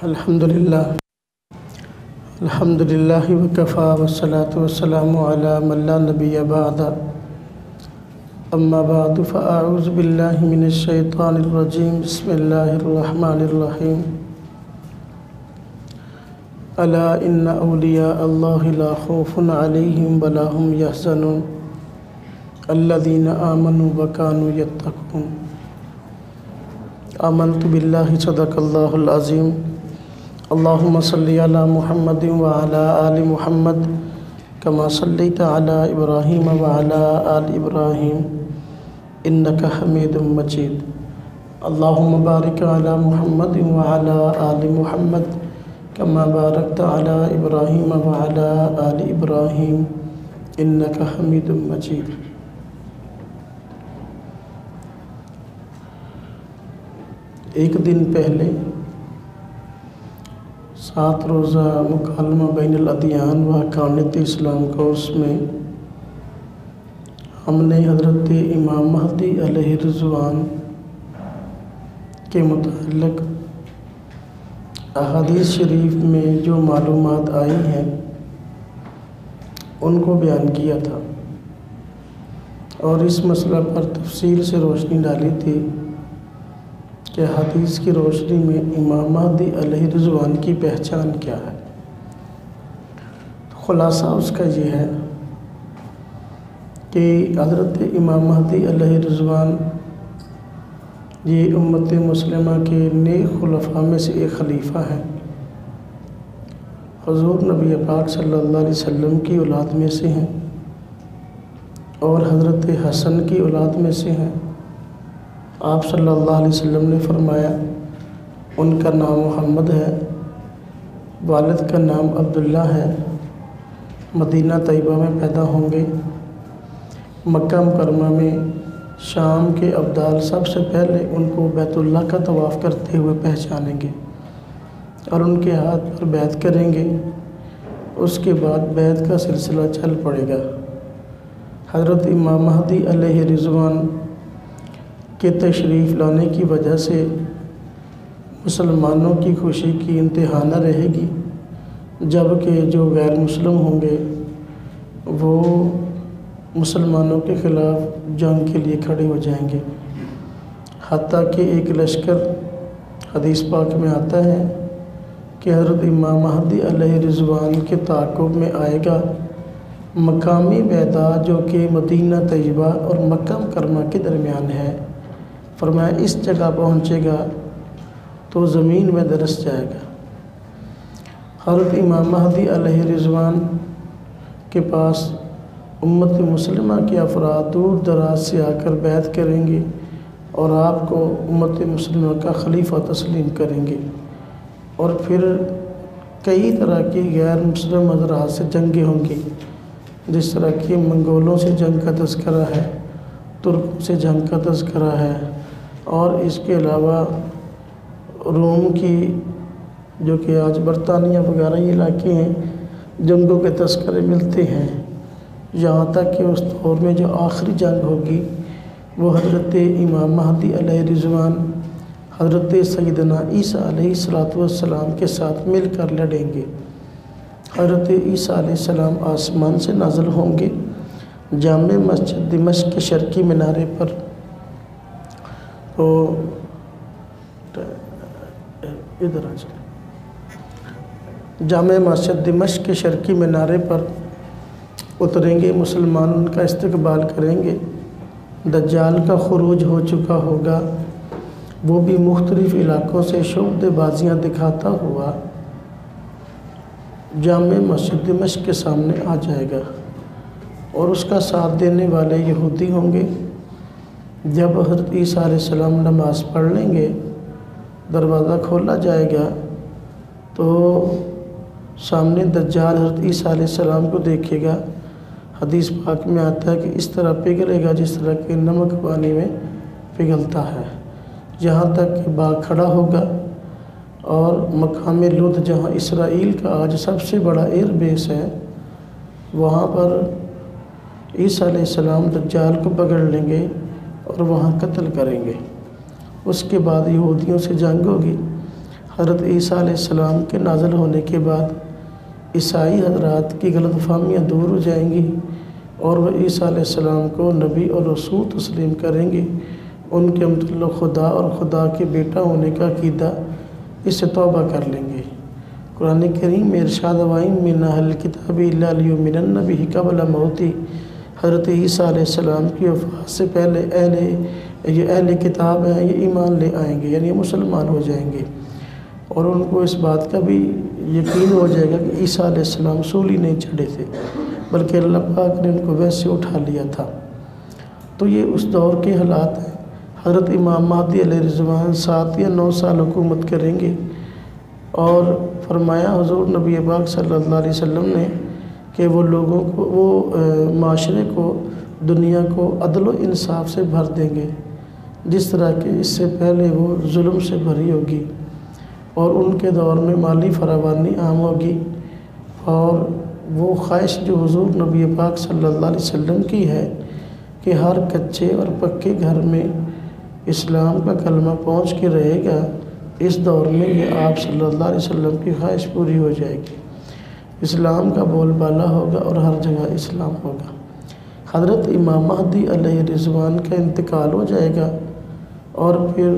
الحمدللہ وکفا والصلاة والسلام علی من لا نبی بعد اما بعد فاعوذ باللہ من الشیطان الرجیم بسم اللہ الرحمن الرحیم الا ان اولیاء اللہ لا خوف علیہم ولا هم یحزنون الذین آمنوا وکانوا یتقون آمنت باللہ صدق اللہ العظیم اللہم صلی علی محمد وعلی آل محمد کما صلیت علی ابراہیم وعلی آل ابراہیم انکا حمید مجید اللہم بارک علی محمد وعلی آل محمد کما بارکت علی ابراہیم وعلی آل ابراہیم انکا حمید مجید۔ ایک دن پہلے 7 روزہ مکالمہ بین الادیان و حقانیت اسلام کورس میں ہم نے حضرت امام مہدی علیہ الرضوان کے متعلق احادیث شریف میں جو معلومات آئی ہیں ان کو بیان کیا تھا اور اس مسئلہ پر تفصیل سے روشنی ڈالی تھی کہ حدیث کی روشنی میں امام مہدی علیہ الرضوان کی پہچان کیا ہے۔ خلاصہ اس کا یہ ہے کہ حضرت امام مہدی علیہ الرضوان یہ امت مسلمہ کے نیک خلفاء میں سے ایک خلیفہ ہیں۔ حضور نبی پاک صلی اللہ علیہ وسلم کی اولاد میں سے ہیں اور حضرت حسن کی اولاد میں سے ہیں۔ آپ صلی اللہ علیہ وسلم نے فرمایا ان کا نام محمد ہے، والد کا نام عبداللہ ہے، مدینہ طیبہ میں پیدا ہوں گے، مکہ مکرمہ میں شام کے ابدال سب سے پہلے ان کو بیت اللہ کا طواف کرتے ہوئے پہچانیں گے اور ان کے ہاتھ پر بیعت کریں گے۔ اس کے بعد بیعت کا سلسلہ چل پڑے گا۔ حضرت امام مہدی علیہ الرضوان کے تشریف لانے کی وجہ سے مسلمانوں کی خوشی کی انتہا نہ رہے گی، جبکہ جو غیر مسلم ہوں گے وہ مسلمانوں کے خلاف جنگ کے لیے کھڑے ہو جائیں گے، حتیٰ کہ ایک لشکر حدیث پاک میں آتا ہے کہ حضرت امام مہدی علیہ الرضوان کے تعاقب میں آئے گا مقامی بیدا جو کہ مدینہ طیبہ اور مکہ مکرمہ کے درمیان ہے۔ فرمایا اس جگہ پہنچے گا تو زمین میں درس جائے گا۔ حضرت امام مہدی علیہ الرضوان کے پاس امت مسلمہ کے افراد دور دراز سے آ کر بیعت کریں گے اور آپ کو امت مسلمہ کا خلیفہ تسلیم کریں گے، اور پھر کئی طرح کی غیر مسلم حضرات سے جنگیں ہوں گی، جس طرح کہ منگولوں سے جنگ کا تذکرہ ہے، ترکوں سے جنگ کا تذکرہ ہے، اور اس کے علاوہ روم کی جو کہ آج برطانیہ وغیرہ یہ علاقے ہیں جنگوں کے تذکرے ملتے ہیں، یہاں تک کہ اس دور میں جو آخری جنگ ہوگی وہ حضرت امام مہدی علیہ الرضوان حضرت سیدنا عیسیٰ علیہ السلام کے ساتھ مل کر لڑیں گے۔ حضرت عیسیٰ علیہ السلام آسمان سے نازل ہوں گے، جامع مسجد دمشق کے شرقی مینارے پر، تو ادھر آ جائیں، جامع مسجد دمشق کے شرقی مینارے پر اتریں گے، مسلمان ان کا استقبال کریں گے۔ دجال کا خروج ہو چکا ہوگا، وہ بھی مختلف علاقوں سے شعبدے بازیاں دکھاتا ہوا جامع مسجد دمشق کے سامنے آ جائے گا، اور اس کا ساتھ دینے والے یہودی ہوں گے۔ جب حضرت عیسیٰ علیہ السلام نماز پڑھ لیں گے، دروازہ کھولا جائے گا تو سامنے دجال حضرت عیسیٰ علیہ السلام کو دیکھے گا۔ حدیث پاک میں آتا ہے کہ اس طرح پگھلے گا جس طرح کہ نمک پانی میں پگھلتا ہے، یہاں تک کہ باغ کھڑا ہوگا، اور مقام لد جہاں اسرائیل کا آج سب سے بڑا ایئر بیس ہے، وہاں پر عیسیٰ علیہ السلام دجال کو پکڑ لیں گے اور وہاں قتل کریں گے۔ اس کے بعد یہودیوں سے جنگ ہوگی۔ حضرت عیسیٰ علیہ السلام کے نازل ہونے کے بعد عیسائی حضرات کی غلط فہمیاں دور ہو جائیں گی اور وہ عیسیٰ علیہ السلام کو نبی اور رسول تسلیم کریں گے، ان کے متعلق خدا اور خدا کے بیٹا ہونے کا عقیدہ اس سے توبہ کر لیں گے۔ قرآن کریم میں ارشاد وَإِن مِّنْ أَهْلِ الْكِتَابِ إِلَّا لِيُؤْمِنَنَّ بِهِ قَبْلَ مَوْتِهِ۔ حضرت عیسیٰ علیہ السلام کی وفات سے پہلے اہل کتاب ہیں، یہ ایمان لے آئیں گے، یعنی مسلمان ہو جائیں گے، اور ان کو اس بات کا بھی یقین ہو جائے گا کہ عیسیٰ علیہ السلام سولی نہیں چڑھے تھے بلکہ اللہ پاک نے ان کو ویسے اٹھا لیا تھا۔ تو یہ اس دور کے حالات ہیں۔ حضرت امام مہدی علیہ رضوان 7 یا 9 سال حکومت کریں گے، اور فرمایا حضور نبی پاک صلی اللہ علیہ وسلم نے کہ وہ لوگوں کو، وہ معاشرے کو، دنیا کو عدل و انصاف سے بھر دیں گے جس طرح کہ اس سے پہلے وہ ظلم سے بھری ہوگی، اور ان کے دور میں مالی فراوانی عام ہوگی، اور وہ خواہش جو حضور نبی پاک صلی اللہ علیہ وسلم کی ہے کہ ہر کچے اور پکے گھر میں اسلام کا کلمہ پہنچ کے رہے گا، اس دور میں یہ آپ صلی اللہ علیہ وسلم کی خواہش پوری ہو جائے گی، اسلام کا بول بالا ہوگا اور ہر جگہ اسلام ہوگا۔ حضرت امام مہدی علیہ رضوان کا انتقال ہو جائے گا، اور پھر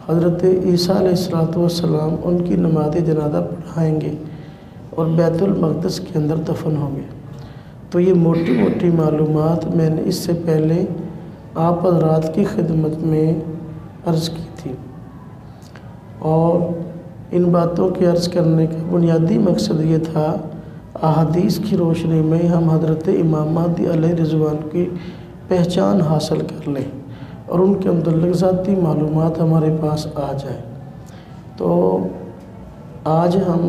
حضرت عیسیٰ علیہ السلام ان کی نماز جنازہ پڑھائیں گے اور بیت المقدس کے اندر دفن ہوں گے۔ تو یہ موٹی موٹی معلومات میں نے اس سے پہلے آپ حضرات کی خدمت میں عرض کی تھی، اور ان باتوں کے عرض کرنے کا بنیادی مقصد یہ تھا احادیث کی روشنی میں ہم حضرت امام مہدی علیہ رضوان کی پہچان حاصل کر لیں اور ان کے متعلق ذاتی معلومات ہمارے پاس آ جائیں۔ تو آج ہم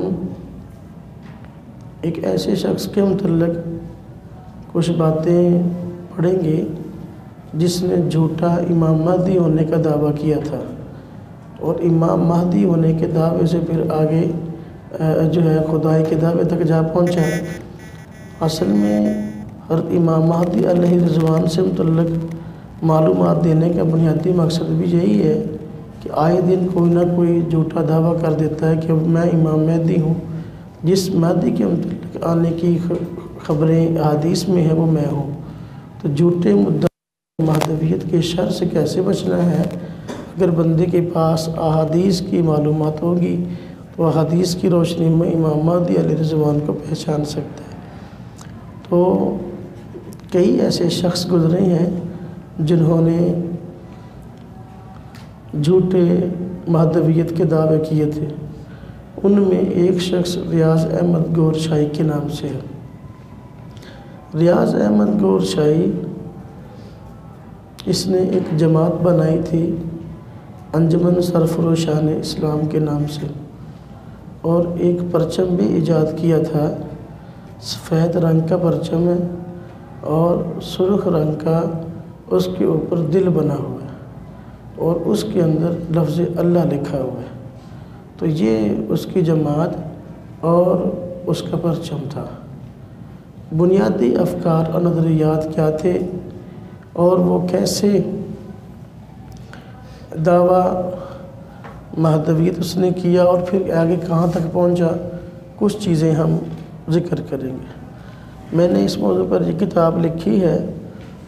ایک ایسے شخص کے متعلق کچھ باتیں پڑھیں گے جس نے جھوٹا امام مہدی ہونے کا دعویٰ کیا تھا، اور امام مہدی ہونے کے دعوے سے پھر آگے جو ہے خدائی کے دعوے تک جا پہنچا۔ اصل میں حضرت امام مہدی علیہ رضوان سے متعلق معلومات دینے کا بنیادی مقصد بھی یہی ہے کہ آئے دن کوئی نہ کوئی جھوٹا دعویٰ کر دیتا ہے کہ میں امام مہدی ہوں، جس مہدی کے متعلق آنے کی خبریں حدیث میں ہیں وہ میں ہوں۔ تو جھوٹے مدعا مہدویت کے شر سے کیسے بچنا ہے؟ اگر بندے کے پاس احادیث کی معلومات ہوگی تو احادیث کی روشنی میں امام مہدی علیہ رضوان کو پہچان سکتا ہے۔ تو کئی ایسے شخص گزرے ہیں جنہوں نے جھوٹے مہدویت کے دعوے کیے تھے، ان میں ایک شخص ریاض احمد گور شاہی کے نام سے ہے۔ ریاض احمد گور شاہی، اس نے ایک جماعت بنائی تھی انجمن سرفروشان اسلام کے نام سے، اور ایک پرچم بھی ایجاد کیا تھا، سفید رنگ کا پرچم ہے اور سرخ رنگ کا اس کے اوپر دل بنا ہوا ہے اور اس کے اندر لفظ اللہ لکھا ہوا ہے۔ تو یہ اس کی جماعت اور اس کا پرچم تھا۔ بنیادی افکار اور نظریات کیا تھے اور وہ کیسے دعویٰ مہدویت اس نے کیا اور پھر آگے کہاں تک پہنچا، کچھ چیزیں ہم ذکر کریں گے۔ میں نے اس موضوع پر یہ کتاب لکھی ہے،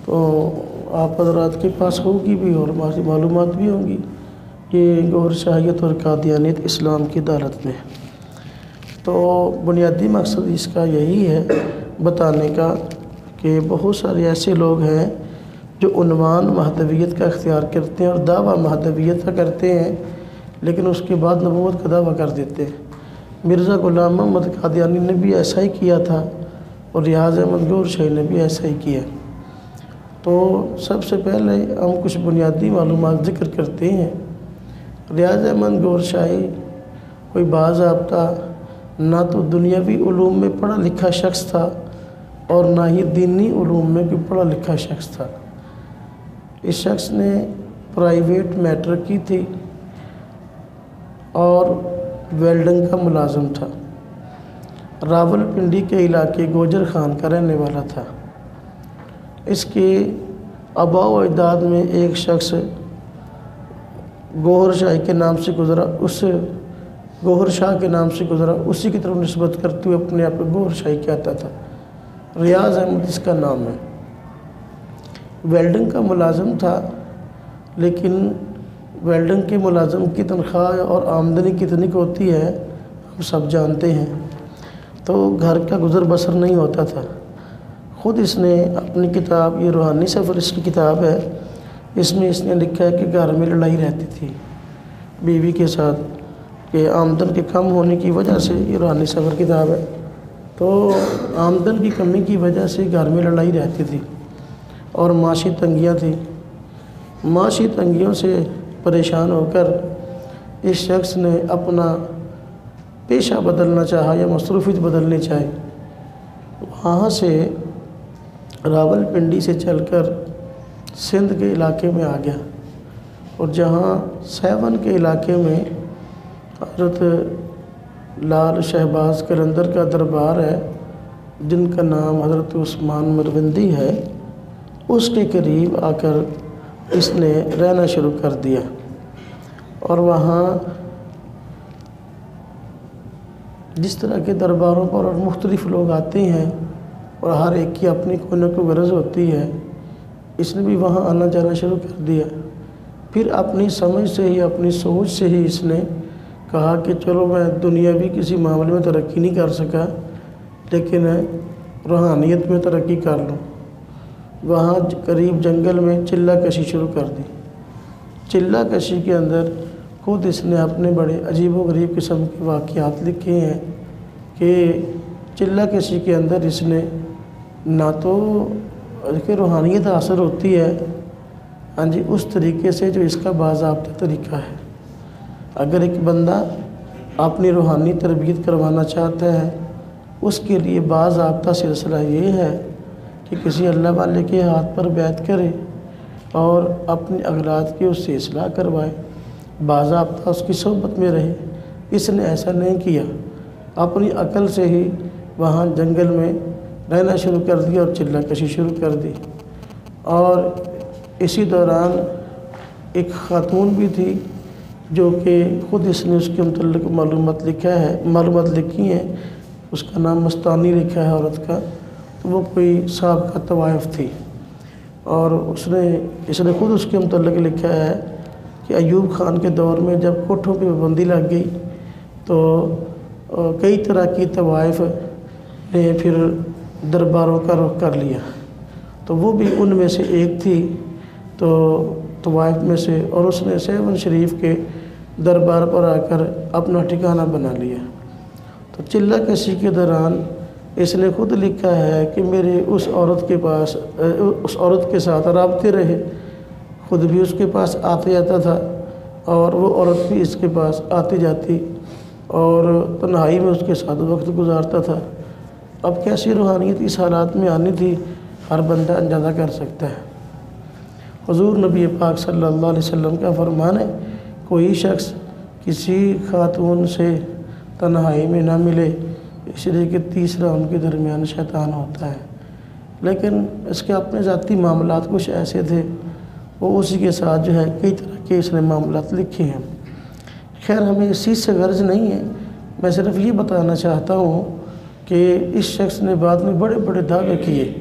تو آپ حضرات کے پاس ہوگی بھی اور معلومات بھی ہوں گی۔ یہ گور شاہیت اور قادیانیت اسلام کی عدالت میں۔ تو بنیادی مقصد اس کا یہی ہے بتانے کا کہ بہت سارے ایسے لوگ ہیں جو عنوان مہدویت کا اختیار کرتے ہیں اور دعویٰ مہدویت کا کرتے ہیں، لیکن اس کے بعد نبوت کا دعویٰ کر دیتے ہیں۔ مرزا غلام محمد قادیانی نے بھی ایسا ہی کیا تھا، اور ریاض احمد گور شاہی نے بھی ایسا ہی کیا۔ تو سب سے پہلے ہم کچھ بنیادی معلومات ذکر کرتے ہیں۔ ریاض احمد گور شاہی کوئی باضابطہ نہ تو دنیاوی علوم میں پڑھا لکھا شخص تھا اور نہ ہی دینی علوم میں کوئی پڑھا لکھا شخص تھا۔ اس شخص نے پرائیویٹ میٹرک کی تھی اور ویلڈنگ کا ملازم تھا۔ راول پنڈی کے علاقے گوجر خان کا رہنے والا تھا۔ اس کے آباء و اجداد میں ایک شخص گوہر شاہی کے نام سے گزرا، اس گوہر شاہ کے نام سے گزرا، اسی کی طرف نسبت کرتے ہوئے اپنے آپ کو گوہر شاہی کہتا تھا۔ ریاض احمد اس کا نام ہے۔ ویلڈنگ کا ملازم تھا، لیکن ویلڈنگ کے ملازم کی تنخواہ اور آمدنی کتنی ہوتی ہے ہم سب جانتے ہیں، تو گھر کا گزر بسر نہیں ہوتا تھا۔ خود اس نے اپنی کتاب، یہ روحانی سفر اس کی کتاب ہے، اس میں اس نے لکھا ہے کہ گھر میں لڑائی رہتی تھی بیوی کے ساتھ، کہ آمدن کے کم ہونے کی وجہ سے، یہ روحانی سفر کتاب ہے، تو آمدن کی کمی کی وجہ سے گھر میں لڑائی رہتی تھی اور معاشی تنگیاں تھیں۔ معاشی تنگیوں سے پریشان ہو کر اس شخص نے اپنا پیشہ بدلنا چاہا یا مصروفیت بدلنی چاہی۔ وہاں سے راول پنڈی سے چل کر سندھ کے علاقے میں آ گیا، اور جہاں سیون کے علاقے میں حضرت لال شہباز قلندر کا دربار ہے، جن کا نام حضرت عثمان مروندی ہے، اس کے قریب آ کر اس نے رہنا شروع کر دیا، اور وہاں جس طرح کے درباروں پر مختلف لوگ آتے ہیں اور ہر ایک کی اپنی کوئی نہ کوئی غرض ہوتی ہے، اس نے بھی وہاں آنا جانا شروع کر دیا۔ پھر اپنی سمجھ سے ہی، اپنی سوچ سے ہی اس نے کہا کہ چلو میں دنیاوی کسی معاملے میں ترقی نہیں کر سکا، لیکن روحانیت میں ترقی کر لوں۔ وہاں قریب جنگل میں چلہ کشی شروع کر دی۔ چلہ کشی کے اندر خود اس نے اپنے بڑے عجیب و غریب قسم کے واقعات لکھے ہیں کہ چلہ کشی کے اندر اس نے نہ تو کہ روحانیت حاصل ہوتی ہے، ہاں جی، اس طریقے سے جو اس کا باضابطہ طریقہ ہے۔ اگر ایک بندہ اپنی روحانی تربیت کروانا چاہتا ہے، اس کے لیے باضابطہ سلسلہ یہ ہے کہ کسی اللہ والے کے ہاتھ پر بیعت کرے اور اپنی اغلاط کی اس سے اصلاح کروائے، باضابطہ اس کی صحبت میں رہے۔ اس نے ایسا نہیں کیا، اپنی عقل سے ہی وہاں جنگل میں رہنا شروع کر دیا اور چلہ کشی شروع کر دی۔ اور اسی دوران ایک خاتون بھی تھی جو کہ خود اس نے اس کے متعلق معلومات لکھی ہیں، اس کا نام مستانی لکھا ہے عورت کا، تو وہ کوئی سابقہ طوائف تھی، اور اس نے خود اس کے متعلق لکھا ہے کہ ایوب خان کے دور میں جب کوٹھوں پہ پابندی لگ گئی تو کئی طرح کی طوائف نے پھر درباروں کا رخ کر لیا، تو وہ بھی ان میں سے ایک تھی، تو طوائف میں سے، اور اس نے سیون شریف کے دربار پر آ کر اپنا ٹھکانہ بنا لیا۔ تو چلہ کشی کے دوران اس نے خود لکھا ہے کہ میرے اس عورت کے ساتھ رابطے رہے، خود بھی اس کے پاس آتے جاتا تھا اور وہ عورت بھی اس کے پاس آتی جاتی، اور تنہائی میں اس کے ساتھ وقت گزارتا تھا۔ اب کیسی روحانیت اس حالات میں آنی تھی، ہر بندہ اندازہ کر سکتا ہے۔ حضور نبی پاک صلی اللہ علیہ وسلم کا فرمان ہے، کوئی شخص کسی خاتون سے تنہائی میں نہ ملے، اس لیے کہ تیسرا ان کے درمیان شیطان ہوتا ہے۔ لیکن اس کے اپنے ذاتی معاملات کچھ ایسے تھے، وہ اسی کے ساتھ جو ہے کئی طرح کے اس نے معاملات لکھے ہیں۔ خیر، ہمیں اس چیز سے غرض نہیں ہے، میں صرف یہ بتانا چاہتا ہوں کہ اس شخص نے بعد میں بڑے بڑے دعوے کیے،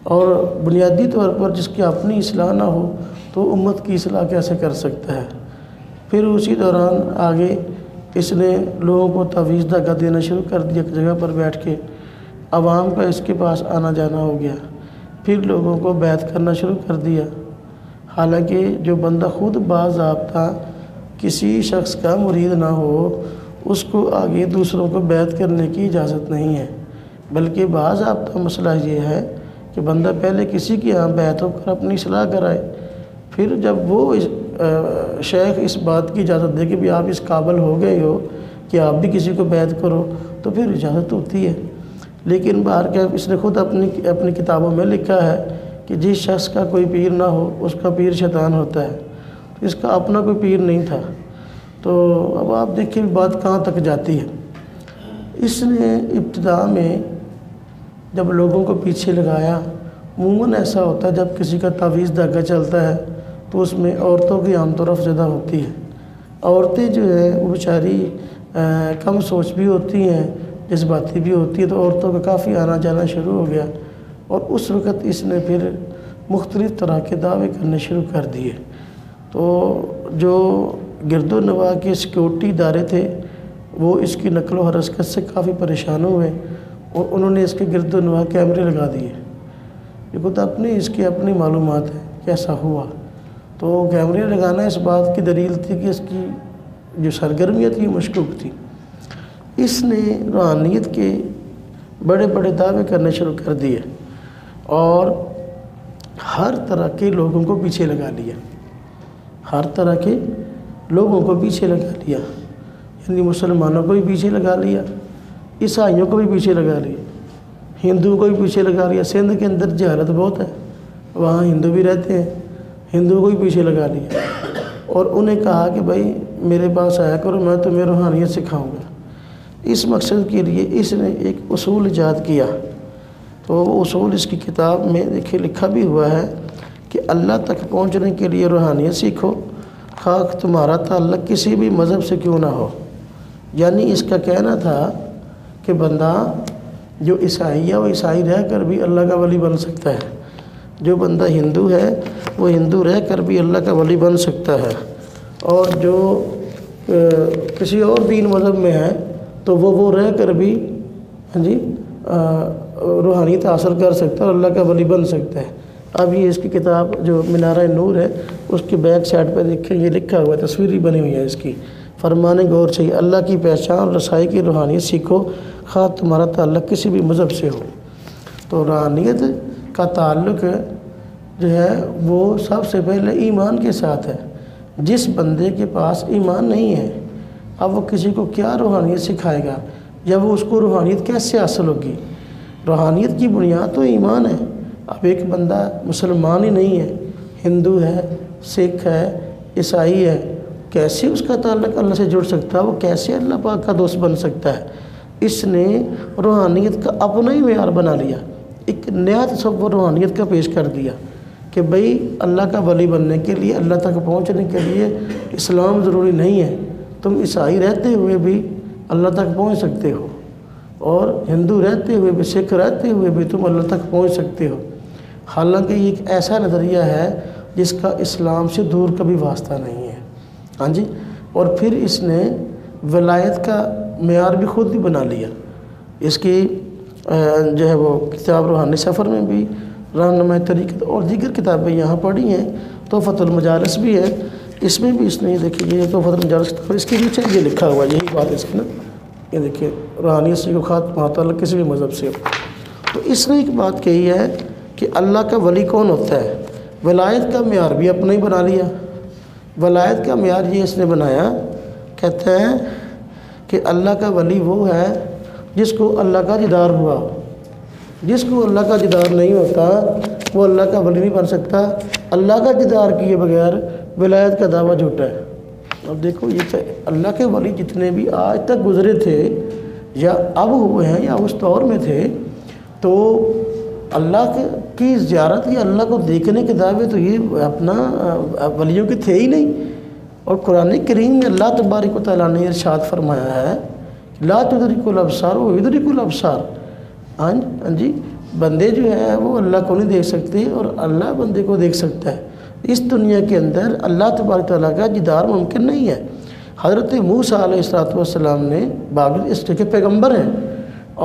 اور بنیادی طور پر جس کی اپنی اصلاح نہ ہو تو امت کی اصلاح کیسے کر سکتا ہے۔ پھر اسی دوران آگے اس نے لوگوں کو تعویذ دھاگا دینا شروع کر دیا، ایک جگہ پر بیٹھ کے عوام کا اس کے پاس آنا جانا ہو گیا، پھر لوگوں کو بیعت کرنا شروع کر دیا۔ حالانکہ جو بندہ خود باضابطہ کسی شخص کا مرید نہ ہو، اس کو آگے دوسروں کو بیعت کرنے کی اجازت نہیں ہے، بلکہ باضابطہ مسئلہ یہ ہے کہ بندہ پہلے کسی کی یہاں بیعت ہو کر اپنی اصلاح کرائے، پھر جب وہ شیخ اس بات کی اجازت دے کہ بھی آپ اس قابل ہو گئے ہو کہ آپ بھی کسی کو بیعت کرو، تو پھر اجازت ہوتی ہے۔ لیکن باہر کیا اس نے خود اپنی کتابوں میں لکھا ہے کہ جس شخص کا کوئی پیر نہ ہو اس کا پیر شیطان ہوتا ہے، تو اس کا اپنا کوئی پیر نہیں تھا۔ تو اب آپ دیکھیں بات کہاں تک جاتی ہے۔ اس نے ابتدا میں جب لوگوں کو پیچھے لگایا، عموماً ایسا ہوتا ہے جب کسی کا تعویذ دھاگا چلتا ہے تو اس میں عورتوں کی عام طرف زیادہ ہوتی ہے۔ عورتیں جو ہے وہ بیچاری کم سوچ بھی ہوتی ہیں، جذباتی بھی ہوتی ہے، تو عورتوں کا کافی آنا جانا شروع ہو گیا، اور اس وقت اس نے پھر مختلف طرح کے دعوے کرنے شروع کر دیے۔ تو جو گرد و نواح کے سیکورٹی ادارے تھے وہ اس کی نقل و حرکت سے کافی پریشان ہوئے، اور انہوں نے اس کے گرد و نواح کیمرے لگا دیے۔ یہ خود اس کی اپنی معلومات ہے کیسا ہوا۔ تو کیمرے لگانا اس بات کی دلیل تھی کہ اس کی جو سرگرمیاں تھی مشکوک تھی۔ اس نے روحانیت کے بڑے بڑے دعوے کرنے شروع کر دیے، اور ہر طرح کے لوگوں کو پیچھے لگا لیا، ہر طرح کے لوگوں کو پیچھے لگا لیا، یعنی مسلمانوں کو بھی پیچھے لگا لیا، عیسائیوں کو بھی پیچھے لگا لیا، ہندوؤں کو بھی پیچھے لگا لیا۔ سندھ کے اندر جہالت بہت ہے، وہاں ہندو بھی رہتے ہیں، ہندوؤں کو بھی پیچھے لگا لیا، اور انہیں کہا کہ بھائی میرے پاس آیا کرو، میں تمہیں روحانیت سکھاؤں گا۔ اس مقصد کے لیے اس نے ایک اصول ایجاد کیا۔ تو وہ اصول اس کی کتاب میں دیکھیں لکھا بھی ہوا ہے کہ اللہ تک پہنچنے کے لیے روحانیت سیکھو، خواہ تمہارا تعلق کسی بھی مذہب سے کیوں نہ ہو۔ یعنی اس کا کہنا تھا کہ بندہ جو عیسائی ہے وہ عیسائی رہ کر بھی اللہ کا ولی بن سکتا ہے، جو بندہ ہندو ہے وہ ہندو رہ کر بھی اللہ کا ولی بن سکتا ہے، اور جو کسی اور دین مذہب میں ہے تو وہ رہ کر بھی روحانیت حاصل کر سکتا ہے اور اللہ کا ولی بن سکتا ہے۔ اب یہ اس کی کتاب جو منارہ نور ہے اس کی بیک سائڈ پہ دیکھیں یہ لکھا ہوا ہے، تصویری بنی ہوئی ہے اس کی۔ فرمانے غور چاہیے اللہ کی پہچان اور رسائی کی روحانیت سیکھو، خواہ تمہارا تعلق کسی بھی مذہب سے ہو۔ تو روحانیت کا تعلق جو ہے وہ سب سے پہلے ایمان کے ساتھ ہے۔ جس بندے کے پاس ایمان نہیں ہے اب وہ کسی کو کیا روحانیت سکھائے گا، یا وہ اس کو روحانیت کیسے حاصل ہوگی؟ روحانیت کی بنیاد تو ایمان ہے۔ اب ایک بندہ مسلمان ہی نہیں ہے، ہندو ہے، سکھ ہے، عیسائی ہے، کیسے اس کا تعلق اللہ سے جڑ سکتا ہے؟ وہ کیسے اللہ پاک کا دوست بن سکتا ہے؟ اس نے روحانیت کا اپنا ہی معیار بنا لیا، ایک نیا تصور روحانیت کا پیش کر دیا کہ بھئی اللہ کا ولی بننے کے لیے، اللہ تک پہنچنے کے لیے اسلام ضروری نہیں ہے، تم عیسائی رہتے ہوئے بھی اللہ تک پہنچ سکتے ہو، اور ہندو رہتے ہوئے بھی، سکھ رہتے ہوئے بھی تم اللہ تک پہنچ سکتے ہو۔ حالانکہ یہ ایک ایسا نظریہ ہے جس کا اسلام سے دور کبھی واسطہ نہیں ہے۔ ہاں جی، اور پھر اس نے ولایت کا معیار بھی خود ہی بنا لیا۔ اس کی جو ہے وہ کتاب روحانی سفر میں بھی رہنمائی طریقت اور دیگر کتابیں یہاں پڑھی ہیں، تحفۃ المجالس بھی ہے، اس میں بھی اس نے یہ دیکھیے یہ تحفۃ المجالس کتاب، اس کے نیچے یہ لکھا ہوا ہے یہی بات اس کی نا، یہ دیکھیے روحانیت سے خاتمہ تعلق کسی بھی مذہب سے ہو۔ تو اس نے ایک بات کہی ہے کہ اللہ کا ولی کون ہوتا ہے۔ ولایت کا معیار بھی اپنا ہی بنا لیا۔ ولایت کا معیار یہ اس نے بنایا، کہتے ہیں کہ اللہ کا ولی وہ ہے جس کو اللہ کا دیدار ہوا۔ جس کو اللہ کا دیدار نہیں ہوتا وہ اللہ کا ولی نہیں بن سکتا۔ اللہ کا دیدار کیے بغیر ولایت کا دعویٰ جھوٹا ہے۔ اب دیکھو یہ اللہ کے ولی جتنے بھی آج تک گزرے تھے یا اب ہوئے ہیں یا اس دور میں تھے، تو اللہ کی زیارت یا اللہ کو دیکھنے کے دعوے تو یہ اپنا ولیوں کے تھے ہی نہیں۔ اور قرآن کریم میں اللہ تبارک و تعالیٰ نے ارشاد فرمایا ہے لا تدرک الابصار ویدرک الابصار۔ ہاں جی، بندے جو ہے وہ اللہ کو نہیں دیکھ سکتے اور اللہ بندے کو دیکھ سکتا ہے۔ اس دنیا کے اندر اللہ تبارک و تعالیٰ کا دیدار ممکن نہیں ہے۔ حضرت موسیٰ علیہ السلام نے اس کے پیغمبر ہیں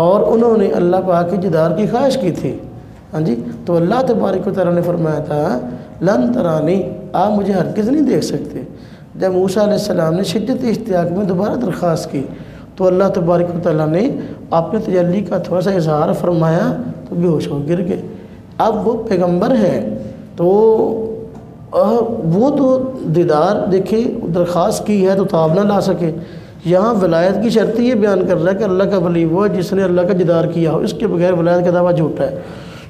اور انہوں نے اللہ پاک کے دیدار کی خواہش کی تھی۔ ہاں جی، تو اللہ تبارک و تعالیٰ نے فرمایا تھا لن ترانی، آپ مجھے ہرگز نہیں دیکھ سکتے۔ جب موسیٰ علیہ السلام نے شدت اشتیاق میں دوبارہ درخواست کی تو اللہ تبارک و تعالیٰ نے اپنے تجلی کا تھوڑا سا اظہار فرمایا تو بے ہوش ہو گر گئے۔ اب وہ پیغمبر ہیں تو وہ تو دیدار دیکھیں درخواست کی ہے تو تاب نہ لا سکے۔ یہاں ولایت کی شرط یہ بیان کر رہا ہے کہ اللہ کا ولی وہ ہے جس نے اللہ کا دیدار کیا ہو، اس کے بغیر ولایت کا دعویٰ جھوٹا ہے۔